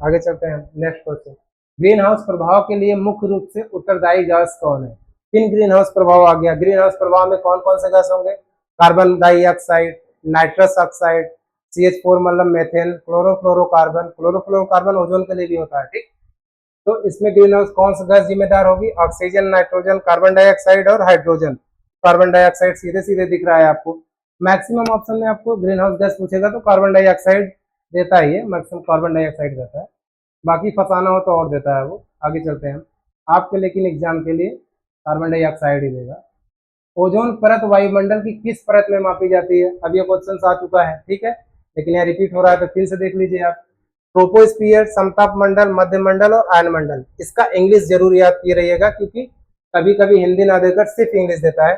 आगे चलते हैं। नेक्स्ट क्वेश्चन, ग्रीन हाउस प्रभाव के लिए मुख्य रूप से उत्तरदायी गैस कौन है? तीन ग्रीन हाउस प्रभाव आ गया। ग्रीन हाउस प्रभाव में कौन कौन से गैस होंगे? Carbon dioxide, nitrous oxide, CH4 मतलब मेथेन, क्लोरोफ्लोरोकार्बन। क्लोरोफ्लोरोकार्बन ओजोन के लिए भी होता है। ठीक, तो इसमें ग्रीन हाउस कौन सा गैस जिम्मेदार होगी? ऑक्सीजन, नाइट्रोजन, कार्बन डाइऑक्साइड और हाइड्रोजन। कार्बन डाइऑक्साइड सीधे सीधे दिख रहा है आपको। मैक्सिमम ऑप्शन में आपको ग्रीन हाउस गैस पूछेगा तो कार्बन डाइऑक्साइड देता ही है, मैक्सिमम कार्बन डाइऑक्साइड देता है। बाकी फंसाना हो तो और देता है वो। आगे चलते हैं आपके लेकिन एग्जाम के लिए कार्बन डाइऑक्साइड ही देगा। ओजोन परत वायुमंडल की किस परत में मापी जाती है? अब ये क्वेश्चन आ चुका है, ठीक है, लेकिन यहाँ रिपीट हो रहा है तो फिर से देख लीजिए आप। ट्रोपोस्फियर, समताप मंडल, मध्य मंडल और आयन मंडल। इसका इंग्लिश जरूर याद किए रहिएगा क्योंकि कभी कभी हिंदी ना देकर सिर्फ इंग्लिश देता है।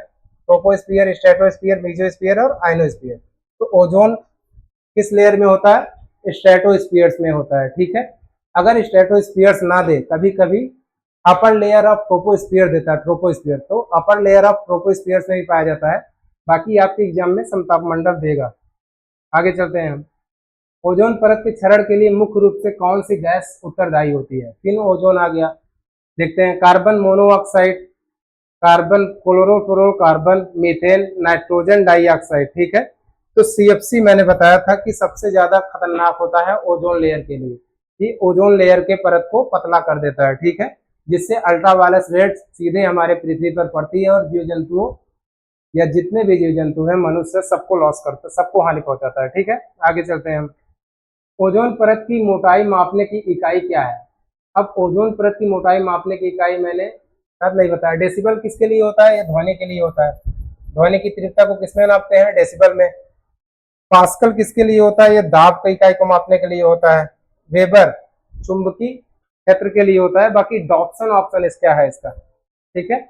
ट्रोपोस्फियर, स्ट्रेटोस्फियर, मेसोस्फियर और आयनोस्फियर। तो ओजोन किस लेयर में होता है? स्ट्रेटोस्फियर्स में होता है। ठीक है, अगर स्ट्रेटोस्फियर्स ना दे, कभी कभी अपर लेयर ऑफ ट्रोपोस्फियर देता है, ट्रोपोस्फियर। तो अपर लेयर ऑफ ट्रोपोस्फियर में ही पाया जाता है। बाकी आपके एग्जाम में समताप मंडल देगा। आगे चलते हैं हम। ओजोन परत के क्षरण के लिए मुख्य रूप से कौन सी गैस उत्तरदायी होती है? तीनों ओजोन आ गया, देखते हैं। Carbon monoxide, carbon chlorofluorocarbon, methane, nitrogen dioxide. ठीक है, तो CFC मैंने बताया था कि सबसे ज्यादा खतरनाक होता है ओजोन लेयर के लिए, कि ओजोन लेयर के परत को पतला कर देता है। ठीक है, जिससे अल्ट्रावायलेट रेड सीधे हमारे पृथ्वी पर पड़ती है और जीव जंतुओं या जितने भी जीव जंतु हैं, मनुष्य, सबको लॉस करता है, सबको हानि पहुंचाता है। ठीक है, आगे चलते हैं हम। ओजोन परत की मोटाई मापने की इकाई क्या है? अब ओजोन परत की मोटाई मापने की इकाई मैंने शायद नहीं बताया। डेसिबल किसके लिए होता है? ये ध्वनि के लिए होता है। ध्वनि की तीव्रता को किसमें नापते हैं? डेसिबल में। पास्कल किसके लिए होता है? ये दाब की इकाई को मापने के लिए होता है। वेबर चुंबकीय क्षेत्र के लिए होता है। बाकी डॉप्सन ऑप्शन इस क्या है इसका, ठीक है,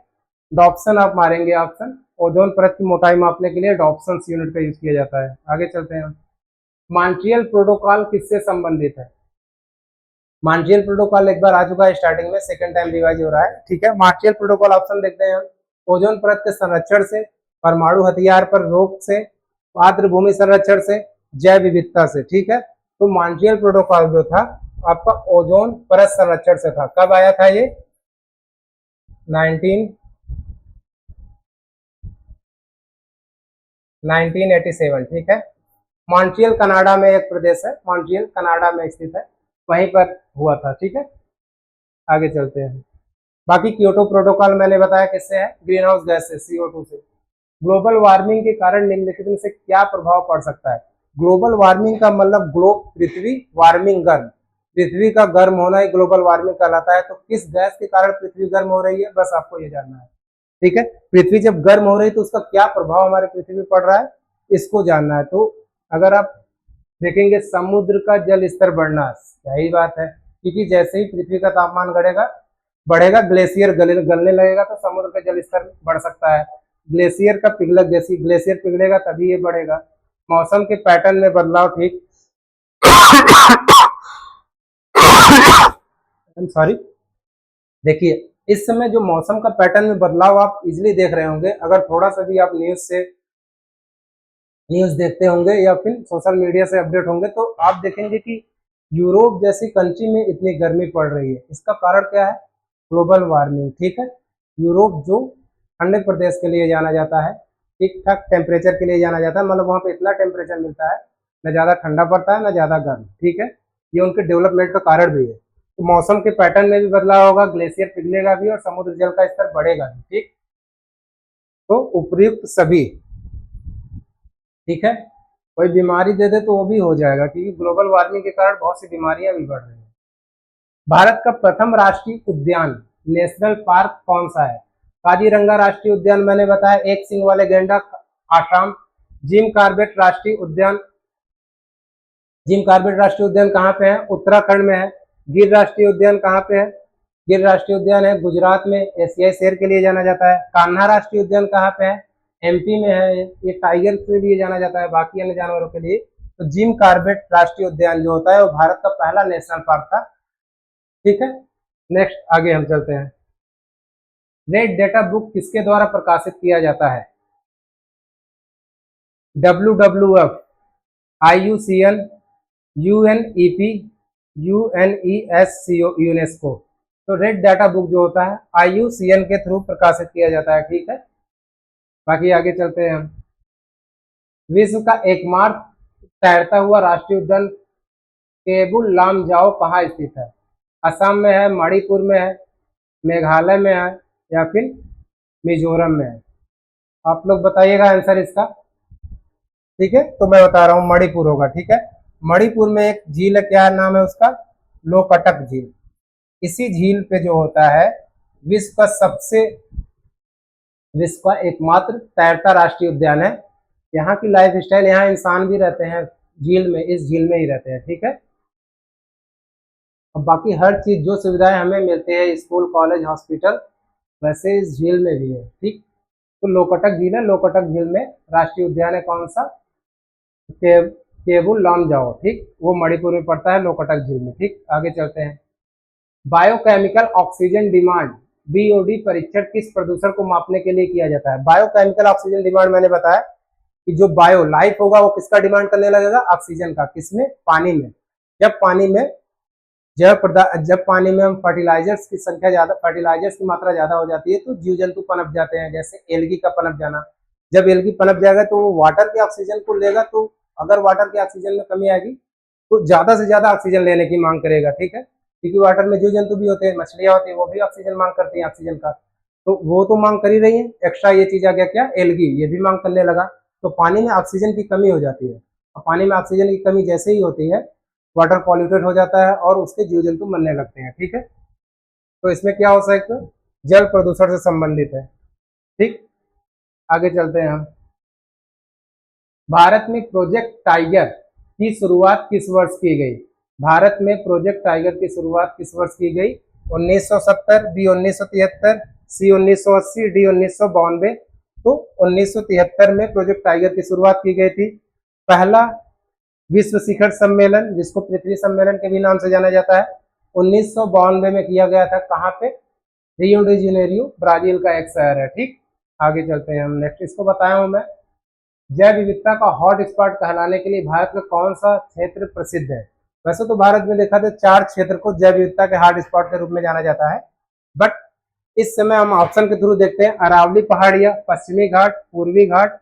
डॉप्सन आप मारेंगे ऑप्शन। ओजोन परत की मोटाई मापने के लिए डॉप्सन यूनिट का यूज किया जाता है। आगे चलते हैं। मॉन्ट्रियल प्रोटोकॉल किससे संबंधित है? मॉन्ट्रियल प्रोटोकॉल एक बार आ चुका है स्टार्टिंग में, सेकंड टाइम रिवाइज हो रहा है। ठीक है, मॉन्ट्रियल प्रोटोकॉल ऑप्शन देखते हैं हम। ओजोन परत के संरक्षण से, परमाणु हथियार पर रोक से, आर्द्र भूमि संरक्षण से, जैव विविधता से। ठीक है, तो मॉन्ट्रियल प्रोटोकॉल जो था आपका ओजोन परत संरक्षण से था। कब आया था ये? 1987। ठीक है, मॉन्ट्रियल कनाडा में एक प्रदेश है, मॉन्ट्रियल कनाडा में स्थित है, वहीं पर हुआ था। ठीक है, आगे चलते हैं। बाकी क्योटो प्रोटोकॉल मैंने बताया किससे है, ग्रीन हाउस गैस से, CO2 से। ग्लोबल वार्मिंग के कारण निम्नलिखित में से क्या प्रभाव पड़ सकता है? ग्लोबल वार्मिंग का मतलब ग्लोब पृथ्वी, वार्मिंग गर्म, पृथ्वी का गर्म होना ही ग्लोबल वार्मिंग कहलाता है। तो किस गैस के कारण पृथ्वी गर्म हो रही है, बस आपको ये जानना है, ठीक है। पृथ्वी जब गर्म हो रही है तो उसका क्या प्रभाव हमारे पृथ्वी पर पड़ रहा है, इसको जानना है। तो अगर आप देखेंगे समुद्र का जल स्तर बढ़ना, यही बात है, क्योंकि जैसे ही पृथ्वी का तापमान बढ़ेगा ग्लेशियर गलने लगेगा तो समुद्र का जल स्तर बढ़ सकता है। ग्लेशियर का पिघलक, जैसे ग्लेशियर पिघलेगा तभी ये बढ़ेगा। मौसम के पैटर्न में बदलाव, ठीक सॉरी, देखिए इस समय जो मौसम का पैटर्न में बदलाव आप इजिली देख रहे होंगे, अगर थोड़ा सा भी आप न्यूज देखते होंगे या फिर सोशल मीडिया से अपडेट होंगे तो आप देखेंगे कि यूरोप जैसी कंट्री में इतनी गर्मी पड़ रही है। इसका कारण क्या है? ग्लोबल वार्मिंग, ठीक है। यूरोप जो ठंडे प्रदेश के लिए जाना जाता है, ठीक ठाक टेम्परेचर के लिए जाना जाता है, मतलब वहाँ पे इतना टेम्परेचर मिलता है, न ज़्यादा ठंडा पड़ता है न ज़्यादा गर्म, ठीक है। ये उनके डेवलपमेंट का कारण भी है। तो मौसम के पैटर्न में भी बदलाव होगा, ग्लेशियर पिघलेगा भी और समुद्र जल का स्तर बढ़ेगा भी, ठीक। तो उपयुक्त सभी, ठीक है। कोई बीमारी दे दे तो वो भी हो जाएगा, क्योंकि ग्लोबल वार्मिंग के कारण बहुत सी बीमारियां भी बढ़ रही हैं। भारत का प्रथम राष्ट्रीय उद्यान, नेशनल पार्क कौन सा है? काजीरंगा राष्ट्रीय उद्यान मैंने बताया, एक सिंग वाले गैंडा आसाम। जिम कार्बेट राष्ट्रीय उद्यान, जिम कार्बेट राष्ट्रीय उद्यान कहाँ पे है? उत्तराखंड में है। गिर राष्ट्रीय उद्यान कहाँ पे है? गिर राष्ट्रीय उद्यान है गुजरात में, एशियाई शेर के लिए जाना जाता है। कान्हा राष्ट्रीय उद्यान कहाँ पे है? MP में है। ये टाइगर के लिए जाना जाता है, बाकी अन्य जानवरों के लिए। तो जिम कार्बेट राष्ट्रीय उद्यान जो होता है वो भारत का पहला नेशनल पार्क था, ठीक है। नेक्स्ट आगे हम चलते हैं। रेड डेटा बुक किसके द्वारा प्रकाशित किया जाता है? WWF, IUCN, UNEP, UNESCO, UNESCO. तो रेड डाटा बुक जो होता है IUCN के थ्रू प्रकाशित किया जाता है, ठीक है। बाकी आगे चलते हैं हम। विश्व का एकमात्र तैरता हुआ राष्ट्रीय उद्यान केबुल लामजाओ कहाँ स्थित है? असम में है, मणिपुर में है, मेघालय में है या फिर मिजोरम में है? आप लोग बताइएगा आंसर इसका, ठीक है। तो मैं बता रहा हूँ मणिपुर होगा, ठीक है। मणिपुर में एक झील है, क्या नाम है उसका? लोकटक झील। इसी झील पे जो होता है विश्व का एकमात्र तैरता राष्ट्रीय उद्यान है। यहाँ की लाइफ स्टाइल, यहाँ इंसान भी रहते हैं झील में, इस झील में ही रहते हैं, ठीक है। और बाकी हर चीज जो सुविधाएं हमें मिलती है स्कूल कॉलेज हॉस्पिटल, वैसे इस झील में भी है, ठीक। तो लोकटक झील है, लोकटक झील में राष्ट्रीय उद्यान है कौन सा? केबुल लामजाओ, ठीक। वो मणिपुर में पड़ता है, लोकटक झील में, ठीक। आगे चलते हैं। बायोकेमिकल ऑक्सीजन डिमांड, BOD परीक्षण किस प्रदूषण को मापने के लिए किया जाता है? बायोकेमिकल ऑक्सीजन डिमांड मैंने बताया कि जो बायो लाइफ होगा वो किसका डिमांड करने लगेगा? ऑक्सीजन का। किसमें? पानी में। जब पानी में हम फर्टिलाइजर्स की संख्या ज्यादा, फर्टिलाइजर्स की मात्रा ज्यादा हो जाती है तो जीव जंतु पनप जाते हैं, जैसे एल्गी का पनप जाना। जब एल्गी पनप जाएगा तो वो वाटर के ऑक्सीजन को लेगा, तो अगर वाटर के ऑक्सीजन में कमी आएगी तो ज्यादा से ज्यादा ऑक्सीजन लेने की मांग करेगा, ठीक है। क्योंकि वाटर में जीव जंतु भी होते हैं, मछलियां होती है, वो भी ऑक्सीजन मांग करती हैं, ऑक्सीजन का। तो वो तो मांग कर ही रही है, एक्स्ट्रा ये चीज आ गया क्या? एल्गी, ये भी मांग करने लगा। तो पानी में ऑक्सीजन की कमी हो जाती है, और पानी में ऑक्सीजन की कमी जैसे ही होती है वाटर पॉल्यूटेड हो जाता है और उसके जीव जंतु मरने लगते हैं, ठीक है। तो इसमें क्या हो सकता है? जल प्रदूषण से संबंधित है, ठीक। आगे चलते हैं हम। भारत में प्रोजेक्ट टाइगर की शुरुआत किस वर्ष की गई? भारत में प्रोजेक्ट टाइगर की शुरुआत किस वर्ष की गई? 1970, B 1973, C 1980, D 1992। तो 1973 में प्रोजेक्ट टाइगर की शुरुआत की गई थी। पहला विश्व शिखर सम्मेलन, जिसको पृथ्वी सम्मेलन के भी नाम से जाना जाता है, 1992 में किया गया था। कहाँ पे? रियो डी जेनेरियो, ब्राजील का एक शहर है, ठीक। आगे चलते हैं हम। नेक्स्ट इसको बताया हूं मैं। जैव विविधता का हॉट स्पॉट कहलाने के लिए भारत में कौन सा क्षेत्र प्रसिद्ध है? वैसे तो भारत में देखा तो 4 क्षेत्र को जैव विविधता के हॉट स्पॉट के रूप में जाना जाता है, बट इस समय हम ऑप्शन के थ्रू देखते हैं। अरावली पहाड़ियां, पश्चिमी घाट, पूर्वी घाट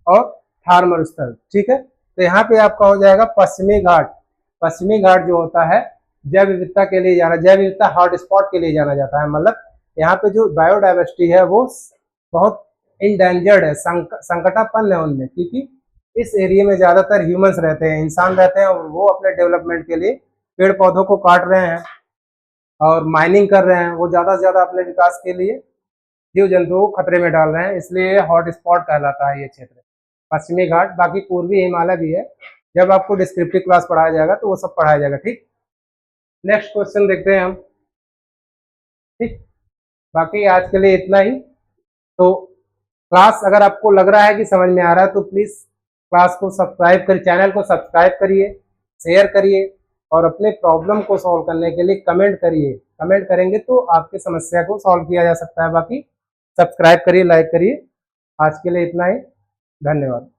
और थार मरुस्थल, ठीक है। तो यहाँ पे आपका हो जाएगा पश्चिमी घाट। पश्चिमी घाट जो होता है जैव विविधता के लिए जैव विविधता हॉट स्पॉट के लिए जाना जाता है, मतलब यहाँ पे जो बायोडाइवर्सिटी है वो बहुत इंडेंजर्ड है, संकटापन्न है उनमें, क्योंकि इस एरिया में ज्यादातर ह्यूमंस रहते हैं, इंसान रहते हैं, वो अपने डेवलपमेंट के लिए पेड़ पौधों को काट रहे हैं और माइनिंग कर रहे हैं, वो ज्यादा से ज्यादा अपने विकास के लिए जीव जंतुओं को खतरे में डाल रहे हैं, इसलिए हॉट स्पॉट कहलाता है ये क्षेत्र, पश्चिमी घाट। बाकी पूर्वी हिमालय भी है, जब आपको डिस्क्रिप्टिव क्लास पढ़ाया जाएगा तो वो सब पढ़ाया जाएगा। ठीक, नेक्स्ट क्वेश्चन देखते हैं हम। ठीक, बाकी आज के लिए इतना ही। तो क्लास अगर आपको लग रहा है कि समझ में आ रहा है तो प्लीज क्लास को सब्सक्राइब करिए, चैनल को सब्सक्राइब करिए, शेयर करिए और अपने प्रॉब्लम को सॉल्व करने के लिए कमेंट करिए। कमेंट करेंगे तो आपकी समस्या को सॉल्व किया जा सकता है। बाकी सब्सक्राइब करिए, लाइक करिए। आज के लिए इतना ही, धन्यवाद।